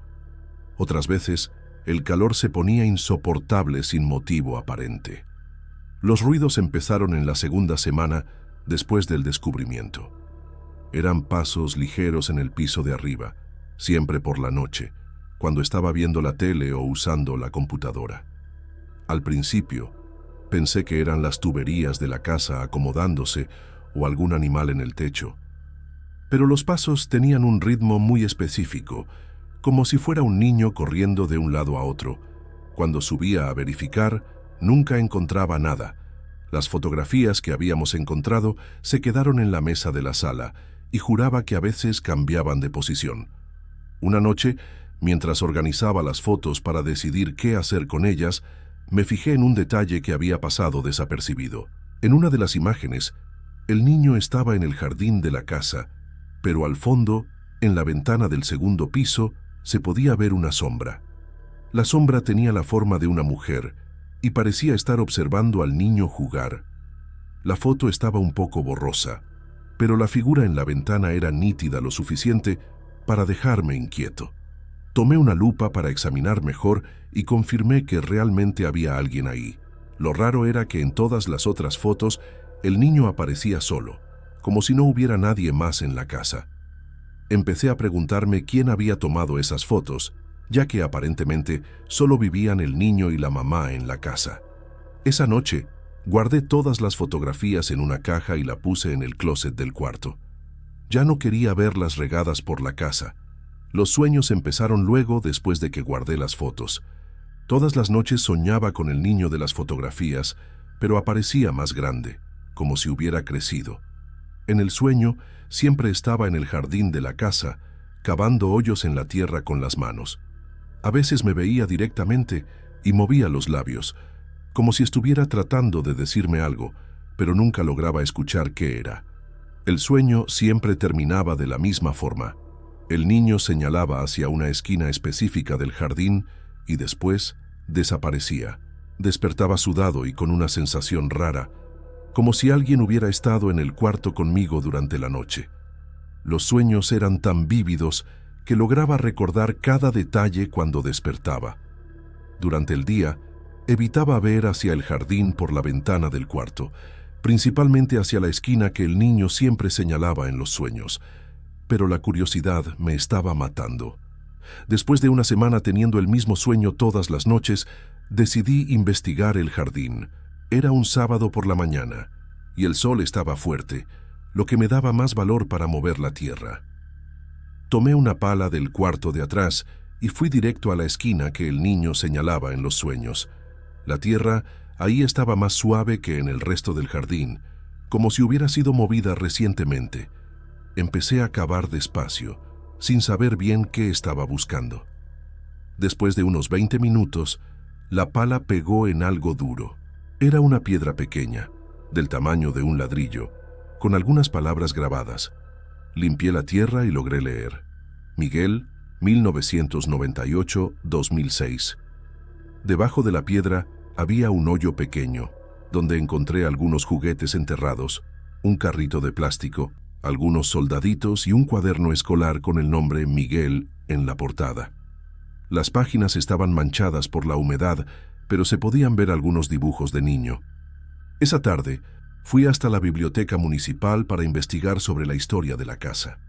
Otras veces, el calor se ponía insoportable sin motivo aparente. Los ruidos empezaron en la segunda semana después del descubrimiento. Eran pasos ligeros en el piso de arriba, siempre por la noche, cuando estaba viendo la tele o usando la computadora. Al principio, pensé que eran las tuberías de la casa acomodándose o algún animal en el techo. Pero los pasos tenían un ritmo muy específico, como si fuera un niño corriendo de un lado a otro. Cuando subía a verificar, nunca encontraba nada. Las fotografías que habíamos encontrado se quedaron en la mesa de la sala y juraba que a veces cambiaban de posición. Una noche, mientras organizaba las fotos para decidir qué hacer con ellas, me fijé en un detalle que había pasado desapercibido. En una de las imágenes, el niño estaba en el jardín de la casa, pero al fondo, en la ventana del segundo piso, se podía ver una sombra. La sombra tenía la forma de una mujer y parecía estar observando al niño jugar. La foto estaba un poco borrosa, pero la figura en la ventana era nítida lo suficiente para dejarme inquieto. Tomé una lupa para examinar mejor y confirmé que realmente había alguien ahí. Lo raro era que en todas las otras fotos el niño aparecía solo, como si no hubiera nadie más en la casa. Empecé a preguntarme quién había tomado esas fotos, ya que aparentemente solo vivían el niño y la mamá en la casa. Esa noche, guardé todas las fotografías en una caja y la puse en el closet del cuarto. Ya no quería verlas regadas por la casa. Los sueños empezaron luego después de que guardé las fotos. Todas las noches soñaba con el niño de las fotografías, pero aparecía más grande, como si hubiera crecido. En el sueño, siempre estaba en el jardín de la casa, cavando hoyos en la tierra con las manos. A veces me veía directamente y movía los labios, como si estuviera tratando de decirme algo, pero nunca lograba escuchar qué era. El sueño siempre terminaba de la misma forma. El niño señalaba hacia una esquina específica del jardín y después desaparecía. Despertaba sudado y con una sensación rara, como si alguien hubiera estado en el cuarto conmigo durante la noche. Los sueños eran tan vívidos que lograba recordar cada detalle cuando despertaba. Durante el día, evitaba ver hacia el jardín por la ventana del cuarto, principalmente hacia la esquina que el niño siempre señalaba en los sueños, pero la curiosidad me estaba matando. Después de una semana teniendo el mismo sueño todas las noches, decidí investigar el jardín. Era un sábado por la mañana, y el sol estaba fuerte, lo que me daba más valor para mover la tierra. Tomé una pala del cuarto de atrás y fui directo a la esquina que el niño señalaba en los sueños. La tierra ahí estaba más suave que en el resto del jardín, como si hubiera sido movida recientemente. Empecé a cavar despacio, sin saber bien qué estaba buscando. Después de unos 20 minutos, la pala pegó en algo duro. Era una piedra pequeña, del tamaño de un ladrillo, con algunas palabras grabadas. Limpié la tierra y logré leer: Miguel, 1998-2006. Debajo de la piedra había un hoyo pequeño, donde encontré algunos juguetes enterrados, un carrito de plástico, algunos soldaditos y un cuaderno escolar con el nombre Miguel en la portada. Las páginas estaban manchadas por la humedad, pero se podían ver algunos dibujos de niño. Esa tarde, fui hasta la biblioteca municipal para investigar sobre la historia de la casa.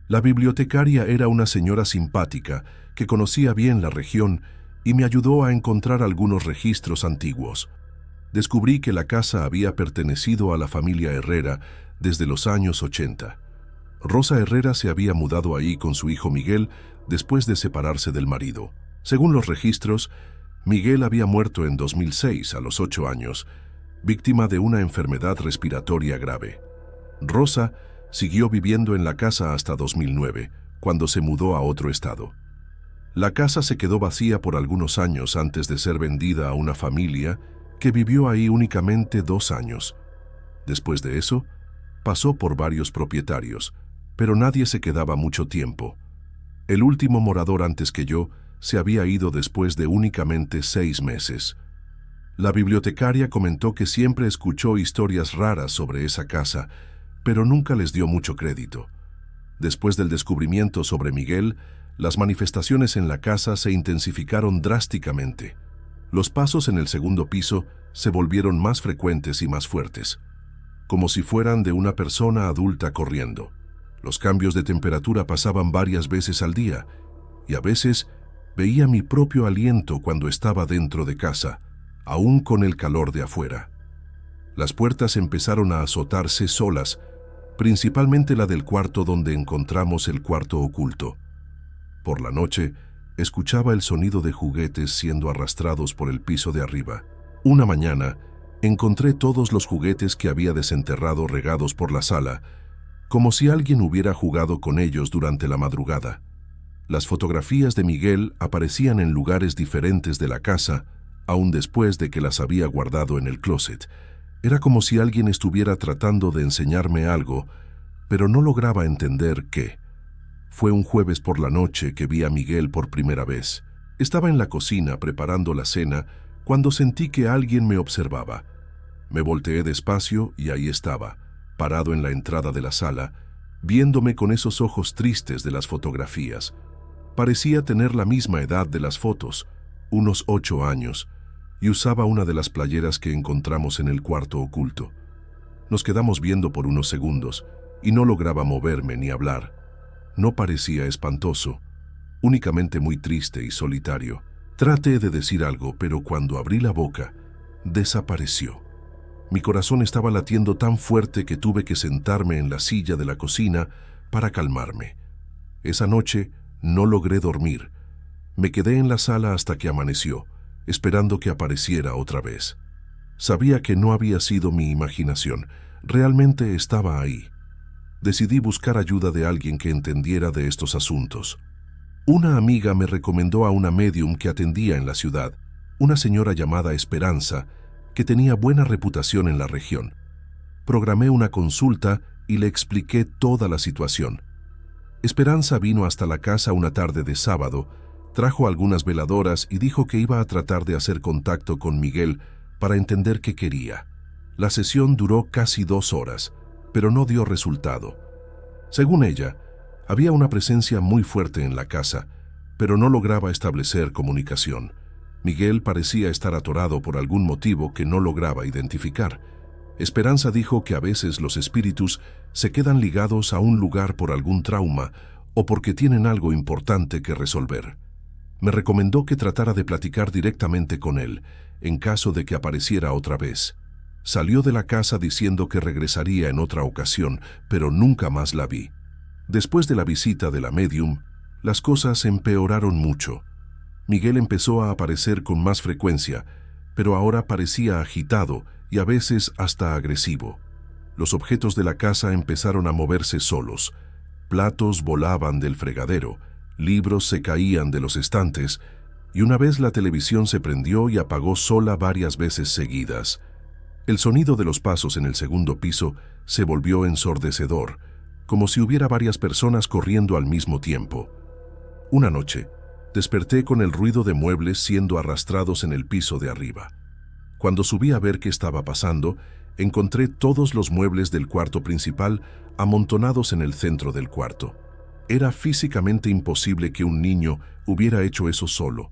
La bibliotecaria era una señora simpática que conocía bien la región y me ayudó a encontrar algunos registros antiguos. Descubrí que la casa había pertenecido a la familia Herrera desde los años 80. Rosa Herrera se había mudado ahí con su hijo Miguel después de separarse del marido. Según los registros, Miguel había muerto en 2006, a los 8 años, víctima de una enfermedad respiratoria grave. Rosa siguió viviendo en la casa hasta 2009, cuando se mudó a otro estado. La casa se quedó vacía por algunos años antes de ser vendida a una familia que vivió ahí únicamente 2 años. Después de eso, pasó por varios propietarios, pero nadie se quedaba mucho tiempo. El último morador antes que yo se había ido después de únicamente 6 meses. La bibliotecaria comentó que siempre escuchó historias raras sobre esa casa, pero nunca les dio mucho crédito. Después del descubrimiento sobre Miguel, las manifestaciones en la casa se intensificaron drásticamente. Los pasos en el segundo piso se volvieron más frecuentes y más fuertes, como si fueran de una persona adulta corriendo. Los cambios de temperatura pasaban varias veces al día, y a veces Veía mi propio aliento cuando estaba dentro de casa, aún con el calor de afuera. Las puertas empezaron a azotarse solas, principalmente la del cuarto donde encontramos el cuarto oculto. Por la noche, escuchaba el sonido de juguetes siendo arrastrados por el piso de arriba. Una mañana, encontré todos los juguetes que había desenterrado regados por la sala, como si alguien hubiera jugado con ellos durante la madrugada. Las fotografías de Miguel aparecían en lugares diferentes de la casa, aún después de que las había guardado en el closet. Era como si alguien estuviera tratando de enseñarme algo, pero no lograba entender qué. Fue un jueves por la noche que vi a Miguel por primera vez. Estaba en la cocina preparando la cena cuando sentí que alguien me observaba. Me volteé despacio y ahí estaba, parado en la entrada de la sala, viéndome con esos ojos tristes de las fotografías. Parecía tener la misma edad de las fotos, unos 8 años, y usaba una de las playeras que encontramos en el cuarto oculto. Nos quedamos viendo por unos segundos y no lograba moverme ni hablar. No parecía espantoso, únicamente muy triste y solitario. Traté de decir algo, pero cuando abrí la boca, desapareció. Mi corazón estaba latiendo tan fuerte que tuve que sentarme en la silla de la cocina para calmarme. Esa noche no logré dormir. Me quedé en la sala hasta que amaneció, esperando que apareciera otra vez. Sabía que no había sido mi imaginación, realmente estaba ahí. Decidí buscar ayuda de alguien que entendiera de estos asuntos. Una amiga me recomendó a una médium que atendía en la ciudad, una señora llamada Esperanza, que tenía buena reputación en la región. Programé una consulta y le expliqué toda la situación. Esperanza vino hasta la casa una tarde de sábado, trajo algunas veladoras y dijo que iba a tratar de hacer contacto con Miguel para entender qué quería. La sesión duró casi 2 horas, pero no dio resultado. Según ella, había una presencia muy fuerte en la casa, pero no lograba establecer comunicación. Miguel parecía estar atorado por algún motivo que no lograba identificar. Esperanza dijo que a veces los espíritus se quedan ligados a un lugar por algún trauma o porque tienen algo importante que resolver. Me recomendó que tratara de platicar directamente con él, en caso de que apareciera otra vez. Salió de la casa diciendo que regresaría en otra ocasión, pero nunca más la vi. Después de la visita de la médium, las cosas empeoraron mucho. Miguel empezó a aparecer con más frecuencia, pero ahora parecía agitado y a veces hasta agresivo. Los objetos de la casa empezaron a moverse solos. Platos volaban del fregadero, libros se caían de los estantes, y una vez la televisión se prendió y apagó sola varias veces seguidas. El sonido de los pasos en el segundo piso se volvió ensordecedor, como si hubiera varias personas corriendo al mismo tiempo. Una noche, desperté con el ruido de muebles siendo arrastrados en el piso de arriba. Cuando subí a ver qué estaba pasando, encontré todos los muebles del cuarto principal amontonados en el centro del cuarto. Era físicamente imposible que un niño hubiera hecho eso solo.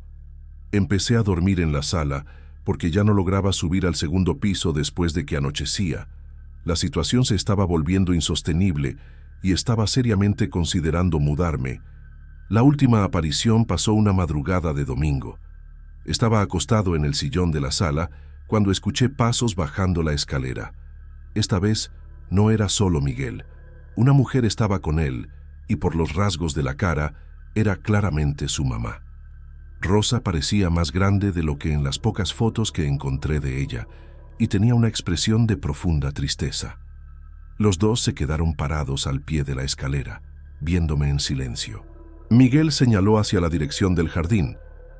Empecé a dormir en la sala porque ya no lograba subir al segundo piso después de que anochecía. La situación se estaba volviendo insostenible y estaba seriamente considerando mudarme. La última aparición pasó una madrugada de domingo. Estaba acostado en el sillón de la sala cuando escuché pasos bajando la escalera. Esta vez no era solo Miguel. Una mujer estaba con él y por los rasgos de la cara era claramente su mamá. Rosa parecía más grande de lo que en las pocas fotos que encontré de ella y tenía una expresión de profunda tristeza. Los dos se quedaron parados al pie de la escalera, viéndome en silencio. Miguel señaló hacia la dirección del jardín,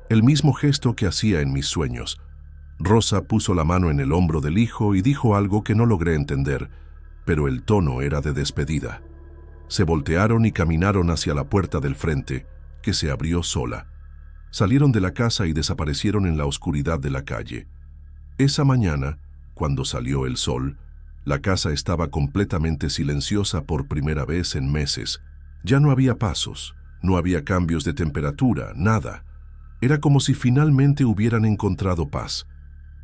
el mismo gesto que hacía en mis sueños. Rosa puso la mano en el hombro del hijo y dijo algo que no logré entender, pero el tono era de despedida. Se voltearon y caminaron hacia la puerta del frente, que se abrió sola. Salieron de la casa y desaparecieron en la oscuridad de la calle. Esa mañana, cuando salió el sol, la casa estaba completamente silenciosa por primera vez en meses. Ya no había pasos, no había cambios de temperatura, nada. Era como si finalmente hubieran encontrado paz.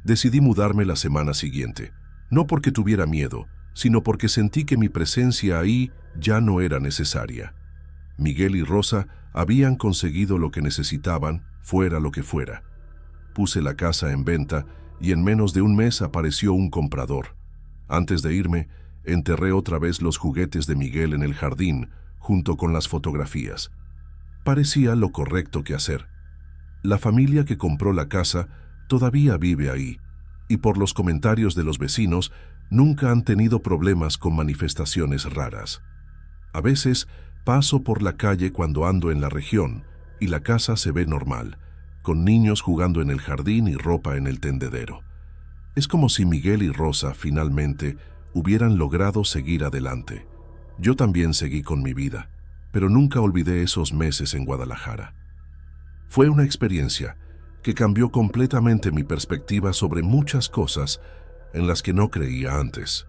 Decidí mudarme la semana siguiente, no porque tuviera miedo, sino porque sentí que mi presencia ahí ya no era necesaria. Miguel y Rosa habían conseguido lo que necesitaban fuera lo que fuera. Puse la casa en venta y en menos de un mes apareció un comprador. Antes de irme, enterré otra vez los juguetes de Miguel en el jardín, junto con las fotografías. Parecía lo correcto que hacer. La familia que compró la casa todavía vive ahí, y por los comentarios de los vecinos, nunca han tenido problemas con manifestaciones raras. A veces paso por la calle cuando ando en la región, y la casa se ve normal, con niños jugando en el jardín y ropa en el tendedero. Es como si Miguel y Rosa finalmente hubieran logrado seguir adelante. Yo también seguí con mi vida, pero nunca olvidé esos meses en Guadalajara. Fue una experiencia que cambió completamente mi perspectiva sobre muchas cosas en las que no creía antes.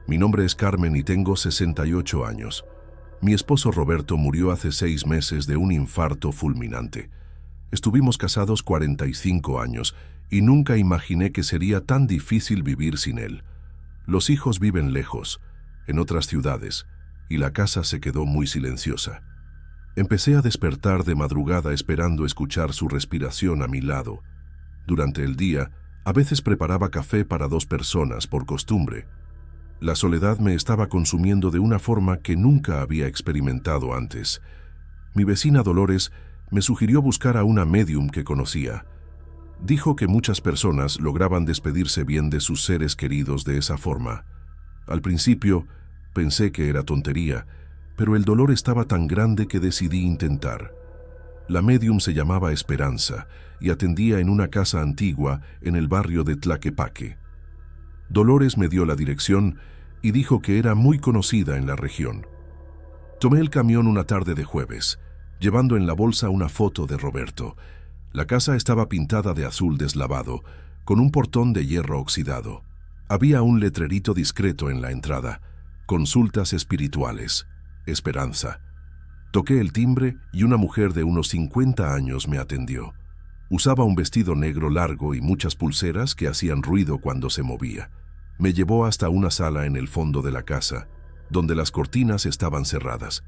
Mi nombre es Carmen y tengo 68 años. Mi esposo Roberto murió hace 6 meses de un infarto fulminante. Estuvimos casados 45 años y nunca imaginé que sería tan difícil vivir sin él. Los hijos viven lejos, en otras ciudades, y la casa se quedó muy silenciosa. Empecé a despertar de madrugada esperando escuchar su respiración a mi lado. Durante el día, a veces preparaba café para 2 personas por costumbre. La soledad me estaba consumiendo de una forma que nunca había experimentado antes. Mi vecina Dolores me sugirió buscar a una médium que conocía. Dijo que muchas personas lograban despedirse bien de sus seres queridos de esa forma. Al principio, pensé que era tontería, pero el dolor estaba tan grande que decidí intentar. La médium se llamaba Esperanza y atendía en una casa antigua en el barrio de Tlaquepaque. Dolores me dio la dirección y dijo que era muy conocida en la región. Tomé el camión una tarde de jueves, llevando en la bolsa una foto de Roberto. La casa estaba pintada de azul deslavado, con un portón de hierro oxidado. Había un letrerito discreto en la entrada: Consultas espirituales, Esperanza. Toqué el timbre y una mujer de unos 50 años me atendió. Usaba un vestido negro largo y muchas pulseras que hacían ruido cuando se movía. Me llevó hasta una sala en el fondo de la casa, donde las cortinas estaban cerradas.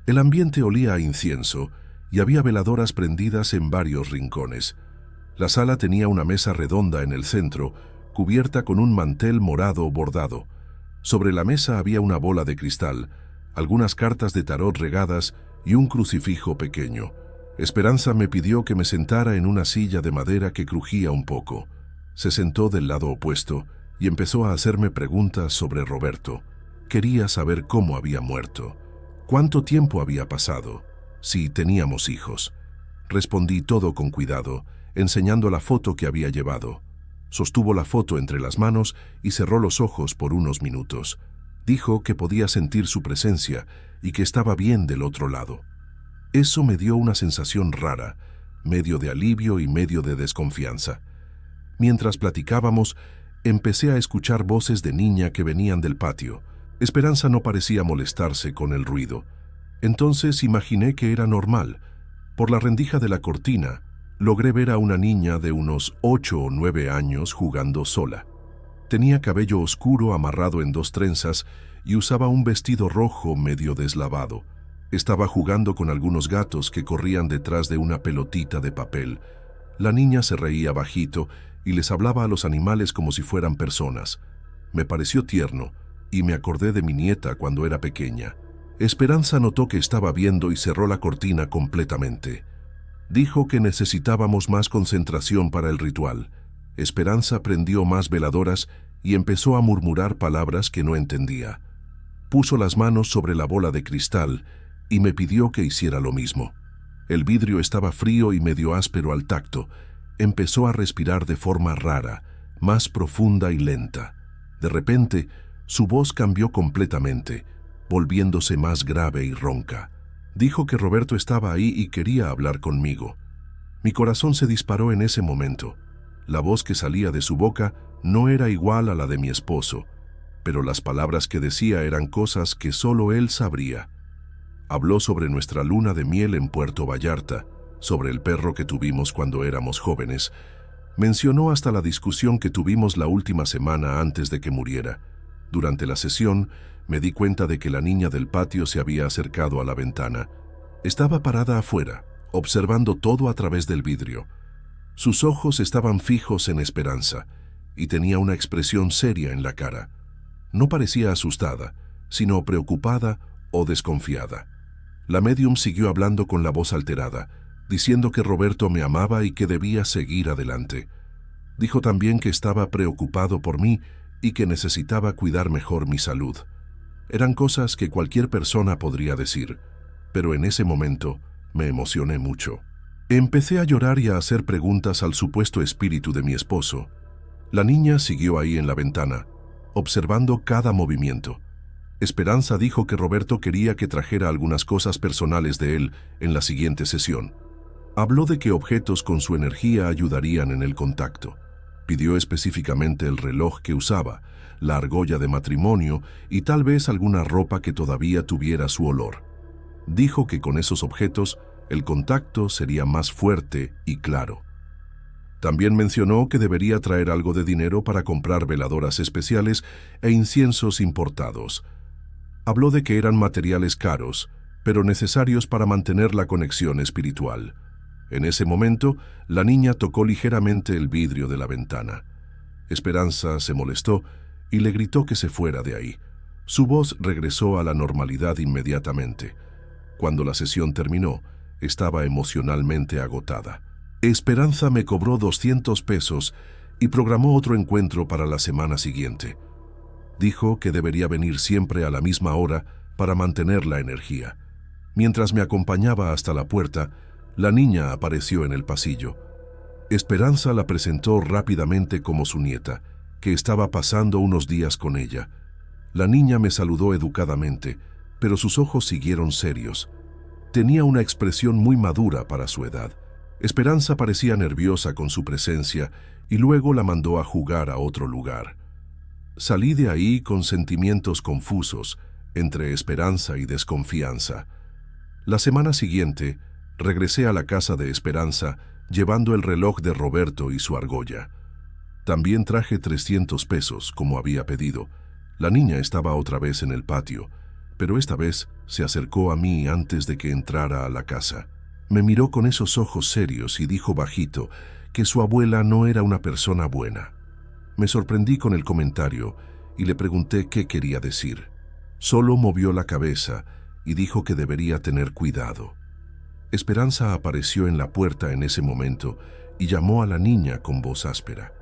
El ambiente olía a incienso y había veladoras prendidas en varios rincones. La sala tenía una mesa redonda en el centro, cubierta con un mantel morado bordado. Sobre la mesa había una bola de cristal, algunas cartas de tarot regadas y un crucifijo pequeño. Esperanza me pidió que me sentara en una silla de madera que crujía un poco. Se sentó del lado opuesto y empezó a hacerme preguntas sobre Roberto. Quería saber cómo había muerto, cuánto tiempo había pasado, si teníamos hijos. Respondí todo con cuidado, enseñando la foto que había llevado. Sostuvo la foto entre las manos y cerró los ojos por unos minutos. Dijo que podía sentir su presencia y que estaba bien del otro lado. Eso me dio una sensación rara, medio de alivio y medio de desconfianza. Mientras platicábamos, empecé a escuchar voces de niña que venían del patio. Esperanza no parecía molestarse con el ruido. Entonces imaginé que era normal. Por la rendija de la cortina, logré ver a una niña de unos 8 o 9 años jugando sola. Tenía cabello oscuro amarrado en 2 trenzas y usaba un vestido rojo medio deslavado. Estaba jugando con algunos gatos que corrían detrás de una pelotita de papel. La niña se reía bajito y les hablaba a los animales como si fueran personas. Me pareció tierno y me acordé de mi nieta cuando era pequeña. Esperanza notó que estaba viendo y cerró la cortina completamente. Dijo que necesitábamos más concentración para el ritual. Esperanza prendió más veladoras y empezó a murmurar palabras que no entendía. Puso las manos sobre la bola de cristal y me pidió que hiciera lo mismo. El vidrio estaba frío y medio áspero al tacto. Empezó a respirar de forma rara, más profunda y lenta. De repente, su voz cambió completamente, volviéndose más grave y ronca. Dijo que Roberto estaba ahí y quería hablar conmigo. Mi corazón se disparó en ese momento. La voz que salía de su boca no era igual a la de mi esposo, pero las palabras que decía eran cosas que solo él sabría. Habló sobre nuestra luna de miel en Puerto Vallarta, sobre el perro que tuvimos cuando éramos jóvenes. Mencionó hasta la discusión que tuvimos la última semana antes de que muriera. Durante la sesión, Me di cuenta de que la niña del patio se había acercado a la ventana. Estaba parada afuera, observando todo a través del vidrio. Sus ojos estaban fijos en Esperanza y tenía una expresión seria en la cara. No parecía asustada, sino preocupada o desconfiada. La médium siguió hablando con la voz alterada, diciendo que Roberto me amaba y que debía seguir adelante. Dijo también que estaba preocupado por mí y que necesitaba cuidar mejor mi salud. Eran cosas que cualquier persona podría decir, pero en ese momento me emocioné mucho. Empecé a llorar y a hacer preguntas al supuesto espíritu de mi esposo. La niña siguió ahí en la ventana, observando cada movimiento. Esperanza dijo que Roberto quería que trajera algunas cosas personales de él en la siguiente sesión. Habló de que objetos con su energía ayudarían en el contacto. Pidió específicamente el reloj que usaba, la argolla de matrimonio y tal vez alguna ropa que todavía tuviera su olor. Dijo que con esos objetos el contacto sería más fuerte y claro. También mencionó que debería traer algo de dinero para comprar veladoras especiales e inciensos importados. Habló de que eran materiales caros, pero necesarios para mantener la conexión espiritual. En ese momento, la niña tocó ligeramente el vidrio de la ventana. Esperanza se molestó y le gritó que se fuera de ahí. Su voz regresó a la normalidad inmediatamente. Cuando la sesión terminó, estaba emocionalmente agotada. Esperanza me cobró 200 pesos y programó otro encuentro para la semana siguiente. Dijo que debería venir siempre a la misma hora para mantener la energía. Mientras me acompañaba hasta la puerta, la niña apareció en el pasillo. Esperanza la presentó rápidamente como su nieta, que estaba pasando unos días con ella. La niña me saludó educadamente, pero sus ojos siguieron serios. Tenía una expresión muy madura para su edad. Esperanza parecía nerviosa con su presencia y luego la mandó a jugar a otro lugar. Salí de ahí con sentimientos confusos, entre esperanza y desconfianza. La semana siguiente, regresé a la casa de Esperanza llevando el reloj de Roberto y su argolla. También traje 300 pesos, como había pedido. La niña estaba otra vez en el patio, pero esta vez se acercó a mí antes de que entrara a la casa. Me miró con esos ojos serios y dijo bajito que su abuela no era una persona buena. Me sorprendí con el comentario y le pregunté qué quería decir. Solo movió la cabeza y dijo que debería tener cuidado. Esperanza apareció en la puerta en ese momento y llamó a la niña con voz áspera.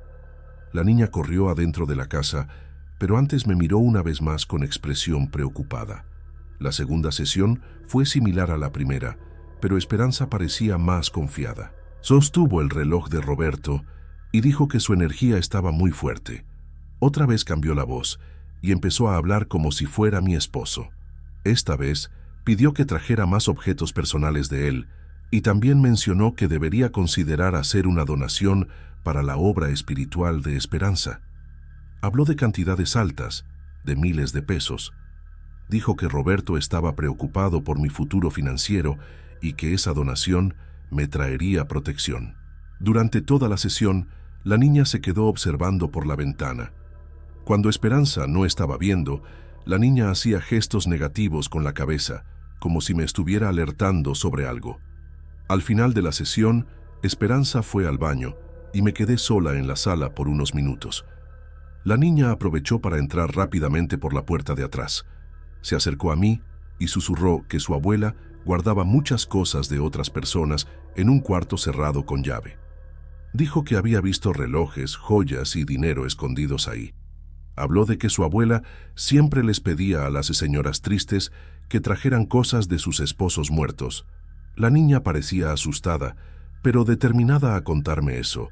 La niña corrió adentro de la casa, pero antes me miró una vez más con expresión preocupada. La segunda sesión fue similar a la primera, pero Esperanza parecía más confiada. Sostuvo el reloj de Roberto y dijo que su energía estaba muy fuerte. Otra vez cambió la voz y empezó a hablar como si fuera mi esposo. Esta vez pidió que trajera más objetos personales de él y también mencionó que debería considerar hacer una donación para la obra espiritual de Esperanza. Habló de cantidades altas, de miles de pesos. Dijo que Roberto estaba preocupado por mi futuro financiero y que esa donación me traería protección. Durante toda la sesión, la niña se quedó observando por la ventana. Cuando Esperanza no estaba viendo, la niña hacía gestos negativos con la cabeza, como si me estuviera alertando sobre algo. Al final de la sesión, Esperanza fue al baño y me quedé sola en la sala por unos minutos. La niña aprovechó para entrar rápidamente por la puerta de atrás. Se acercó a mí y susurró que su abuela guardaba muchas cosas de otras personas en un cuarto cerrado con llave. Dijo que había visto relojes, joyas y dinero escondidos ahí. Habló de que su abuela siempre les pedía a las señoras tristes que trajeran cosas de sus esposos muertos. La niña parecía asustada, pero determinada a contarme eso.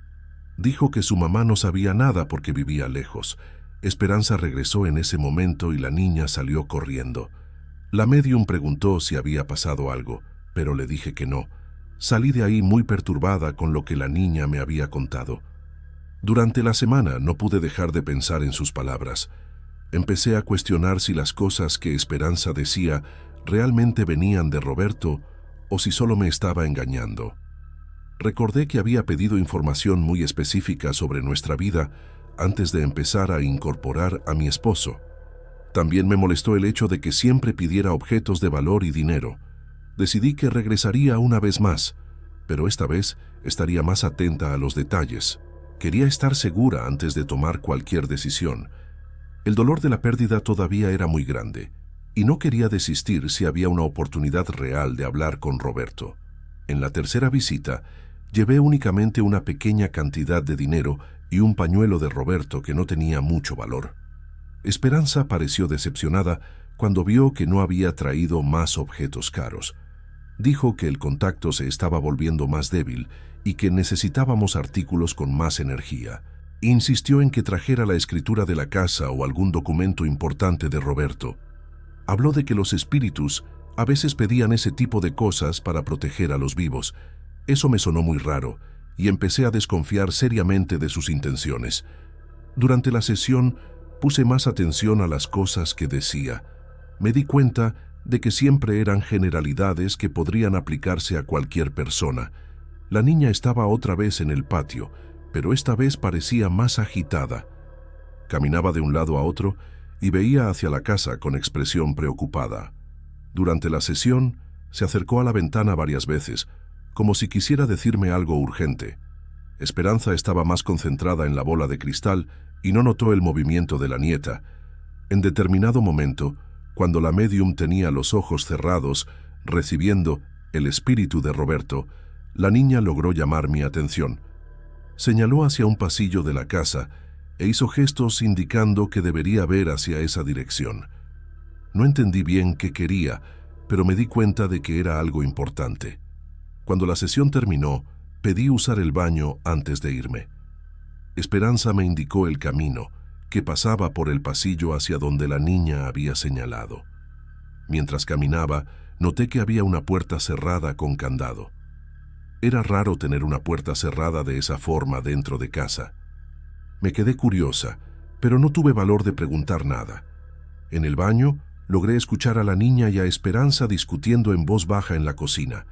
Dijo que su mamá no sabía nada porque vivía lejos. Esperanza regresó en ese momento y la niña salió corriendo. La médium preguntó si había pasado algo, pero le dije que no. Salí de ahí muy perturbada con lo que la niña me había contado. Durante la semana no pude dejar de pensar en sus palabras. Empecé a cuestionar si las cosas que Esperanza decía realmente venían de Roberto o si solo me estaba engañando. Recordé que había pedido información muy específica sobre nuestra vida antes de empezar a incorporar a mi esposo. También me molestó el hecho de que siempre pidiera objetos de valor y dinero. Decidí que regresaría una vez más, pero esta vez estaría más atenta a los detalles. Quería estar segura antes de tomar cualquier decisión. El dolor de la pérdida todavía era muy grande, y no quería desistir si había una oportunidad real de hablar con Roberto. En la tercera visita, llevé únicamente una pequeña cantidad de dinero y un pañuelo de Roberto que no tenía mucho valor. Esperanza pareció decepcionada cuando vio que no había traído más objetos caros. Dijo que el contacto se estaba volviendo más débil y que necesitábamos artículos con más energía. Insistió en que trajera la escritura de la casa o algún documento importante de Roberto. Habló de que los espíritus a veces pedían ese tipo de cosas para proteger a los vivos. Eso me sonó muy raro y empecé a desconfiar seriamente de sus intenciones. Durante la sesión puse más atención a las cosas que decía. Me di cuenta de que siempre eran generalidades que podrían aplicarse a cualquier persona. La niña estaba otra vez en el patio, pero esta vez parecía más agitada. Caminaba de un lado a otro y veía hacia la casa con expresión preocupada. Durante la sesión, se acercó a la ventana varias veces, como si quisiera decirme algo urgente. Esperanza estaba más concentrada en la bola de cristal y no notó el movimiento de la nieta. En determinado momento, cuando la médium tenía los ojos cerrados, recibiendo el espíritu de Roberto, la niña logró llamar mi atención. Señaló hacia un pasillo de la casa e hizo gestos indicando que debería ver hacia esa dirección. No entendí bien qué quería, pero me di cuenta de que era algo importante. Cuando la sesión terminó, pedí usar el baño antes de irme. Esperanza me indicó el camino, que pasaba por el pasillo hacia donde la niña había señalado. Mientras caminaba, noté que había una puerta cerrada con candado. Era raro tener una puerta cerrada de esa forma dentro de casa. Me quedé curiosa, pero no tuve valor de preguntar nada. En el baño, logré escuchar a la niña y a Esperanza discutiendo en voz baja en la cocina.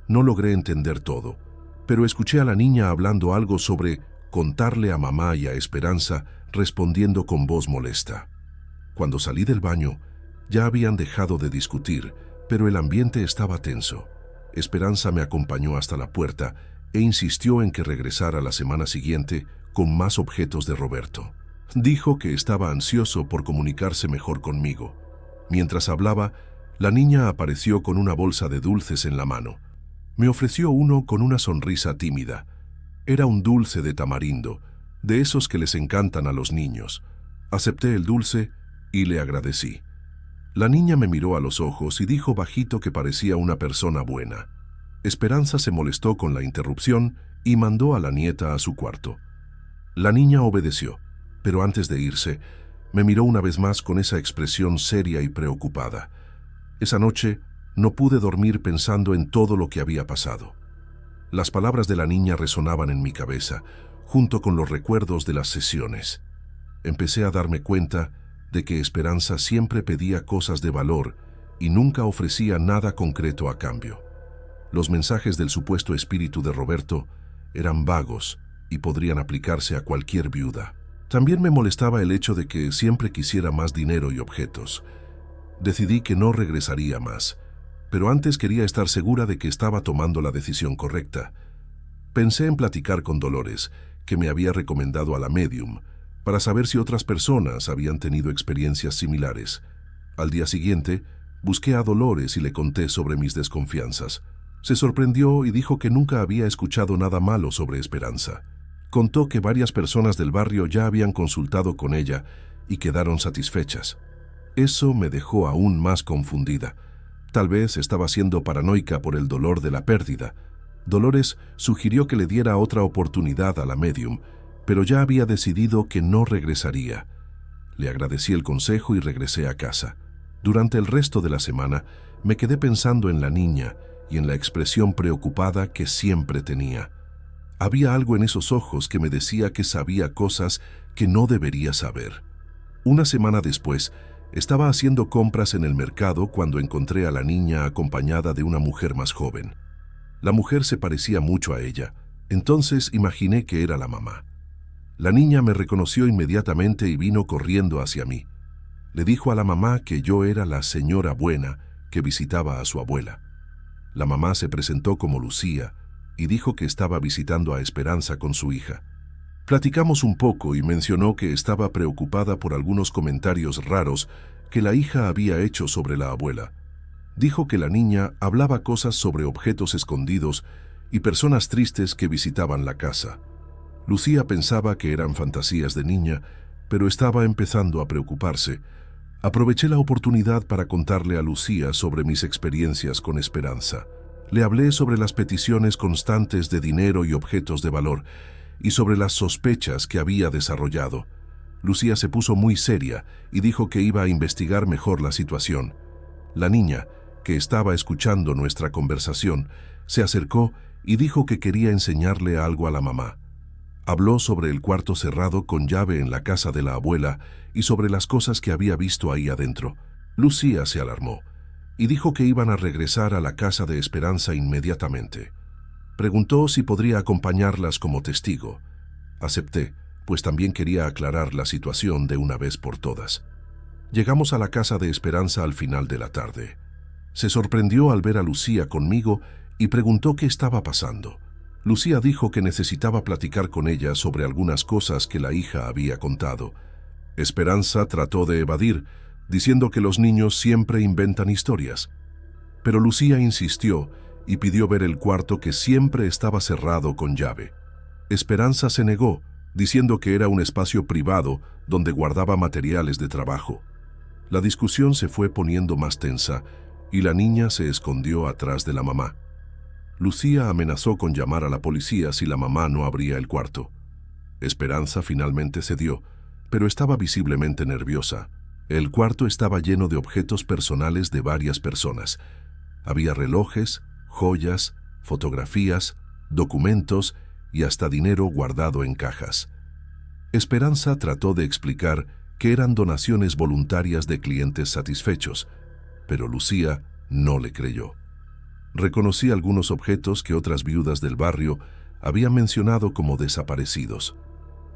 No logré entender todo, pero escuché a la niña hablando algo sobre contarle a mamá y a Esperanza, respondiendo con voz molesta. Cuando salí del baño, ya habían dejado de discutir, pero el ambiente estaba tenso. Esperanza me acompañó hasta la puerta e insistió en que regresara la semana siguiente con más objetos de Roberto. Dijo que estaba ansioso por comunicarse mejor conmigo. Mientras hablaba, la niña apareció con una bolsa de dulces en la mano. Me ofreció uno con una sonrisa tímida. Era un dulce de tamarindo, de esos que les encantan a los niños. Acepté el dulce y le agradecí. La niña me miró a los ojos y dijo bajito que parecía una persona buena. Esperanza se molestó con la interrupción y mandó a la nieta a su cuarto. La niña obedeció, pero antes de irse, me miró una vez más con esa expresión seria y preocupada. Esa noche no pude dormir pensando en todo lo que había pasado. Las palabras de la niña resonaban en mi cabeza, junto con los recuerdos de las sesiones. Empecé a darme cuenta de que Esperanza siempre pedía cosas de valor y nunca ofrecía nada concreto a cambio. Los mensajes del supuesto espíritu de Roberto eran vagos y podrían aplicarse a cualquier viuda. También me molestaba el hecho de que siempre quisiera más dinero y objetos. Decidí que no regresaría más, pero antes quería estar segura de que estaba tomando la decisión correcta. Pensé en platicar con Dolores, que me había recomendado a la médium, para saber si otras personas habían tenido experiencias similares. Al día siguiente, busqué a Dolores y le conté sobre mis desconfianzas. Se sorprendió y dijo que nunca había escuchado nada malo sobre Esperanza. Contó que varias personas del barrio ya habían consultado con ella y quedaron satisfechas. Eso me dejó aún más confundida. Tal vez estaba siendo paranoica por el dolor de la pérdida. Dolores sugirió que le diera otra oportunidad a la médium, pero ya había decidido que no regresaría. Le agradecí el consejo y regresé a casa. Durante el resto de la semana, me quedé pensando en la niña y en la expresión preocupada que siempre tenía. Había algo en esos ojos que me decía que sabía cosas que no debería saber. Una semana después, estaba haciendo compras en el mercado cuando encontré a la niña acompañada de una mujer más joven. La mujer se parecía mucho a ella, entonces imaginé que era la mamá. La niña me reconoció inmediatamente y vino corriendo hacia mí. Le dijo a la mamá que yo era la señora buena que visitaba a su abuela. La mamá se presentó como Lucía y dijo que estaba visitando a Esperanza con su hija. Platicamos un poco y mencionó que estaba preocupada por algunos comentarios raros que la hija había hecho sobre la abuela. Dijo que la niña hablaba cosas sobre objetos escondidos y personas tristes que visitaban la casa. Lucía pensaba que eran fantasías de niña, pero estaba empezando a preocuparse. Aproveché la oportunidad para contarle a Lucía sobre mis experiencias con Esperanza. Le hablé sobre las peticiones constantes de dinero y objetos de valor y sobre las sospechas que había desarrollado. Lucía se puso muy seria y dijo que iba a investigar mejor la situación. La niña, que estaba escuchando nuestra conversación, se acercó y dijo que quería enseñarle algo a la mamá. Habló sobre el cuarto cerrado con llave en la casa de la abuela y sobre las cosas que había visto ahí adentro. Lucía se alarmó y dijo que iban a regresar a la casa de Esperanza inmediatamente. Preguntó si podría acompañarlas como testigo. Acepté, pues también quería aclarar la situación de una vez por todas. Llegamos a la casa de Esperanza al final de la tarde. Se sorprendió al ver a Lucía conmigo y preguntó qué estaba pasando. Lucía dijo que necesitaba platicar con ella sobre algunas cosas que la hija había contado. Esperanza trató de evadir, diciendo que los niños siempre inventan historias. Pero Lucía insistió y pidió ver el cuarto que siempre estaba cerrado con llave. Esperanza se negó, diciendo que era un espacio privado donde guardaba materiales de trabajo. La discusión se fue poniendo más tensa y la niña se escondió atrás de la mamá. Lucía amenazó con llamar a la policía si la mamá no abría el cuarto. Esperanza finalmente cedió, pero estaba visiblemente nerviosa. El cuarto estaba lleno de objetos personales de varias personas. Había relojes, joyas, fotografías, documentos y hasta dinero guardado en cajas. Esperanza trató de explicar que eran donaciones voluntarias de clientes satisfechos, pero Lucía no le creyó. Reconocí algunos objetos que otras viudas del barrio habían mencionado como desaparecidos.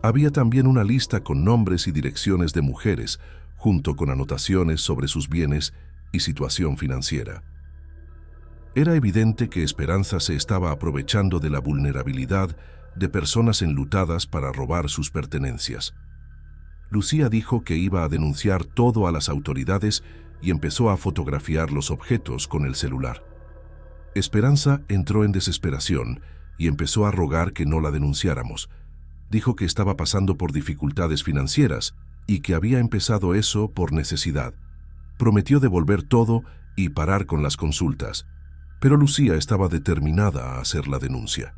Había también una lista con nombres y direcciones de mujeres, junto con anotaciones sobre sus bienes y situación financiera. Era evidente que Esperanza se estaba aprovechando de la vulnerabilidad de personas enlutadas para robar sus pertenencias. Lucía dijo que iba a denunciar todo a las autoridades y empezó a fotografiar los objetos con el celular. Esperanza entró en desesperación y empezó a rogar que no la denunciáramos. Dijo que estaba pasando por dificultades financieras y que había empezado eso por necesidad. Prometió devolver todo y parar con las consultas, pero Lucía estaba determinada a hacer la denuncia.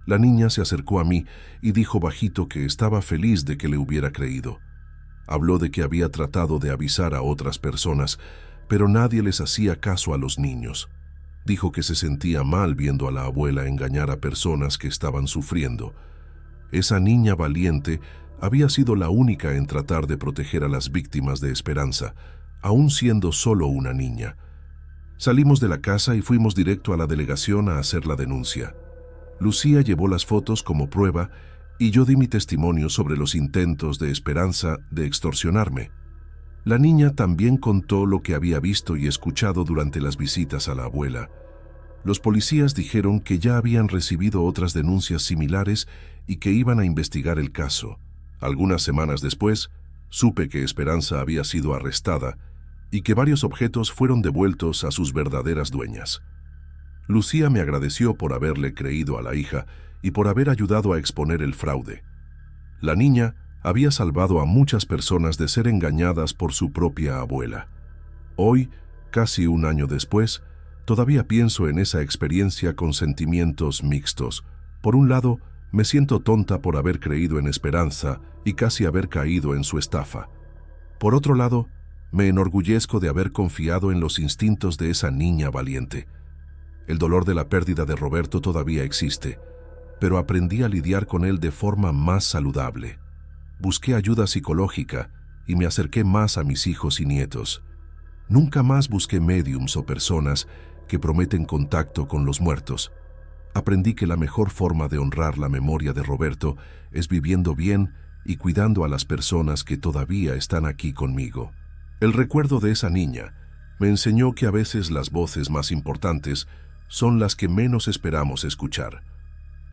La niña se acercó a mí y dijo bajito que estaba feliz de que le hubiera creído. Habló de que había tratado de avisar a otras personas, pero nadie les hacía caso a los niños. Dijo que se sentía mal viendo a la abuela engañar a personas que estaban sufriendo. Esa niña valiente había sido la única en tratar de proteger a las víctimas de Esperanza, aún siendo solo una niña. Salimos de la casa y fuimos directo a la delegación a hacer la denuncia. Lucía llevó las fotos como prueba y yo di mi testimonio sobre los intentos de Esperanza de extorsionarme. La niña también contó lo que había visto y escuchado durante las visitas a la abuela. Los policías dijeron que ya habían recibido otras denuncias similares y que iban a investigar el caso. Algunas semanas después, supe que Esperanza había sido arrestada y que varios objetos fueron devueltos a sus verdaderas dueñas. Lucía me agradeció por haberle creído a la hija y por haber ayudado a exponer el fraude. La niña había salvado a muchas personas de ser engañadas por su propia abuela. Hoy, casi un año después, todavía pienso en esa experiencia con sentimientos mixtos. Por un lado, me siento tonta por haber creído en Esperanza y casi haber caído en su estafa. Por otro lado, me enorgullezco de haber confiado en los instintos de esa niña valiente. El dolor de la pérdida de Roberto todavía existe, pero aprendí a lidiar con él de forma más saludable. Busqué ayuda psicológica y me acerqué más a mis hijos y nietos. Nunca más busqué médiums o personas que prometen contacto con los muertos. Aprendí que la mejor forma de honrar la memoria de Roberto es viviendo bien y cuidando a las personas que todavía están aquí conmigo. El recuerdo de esa niña me enseñó que a veces las voces más importantes son las que menos esperamos escuchar.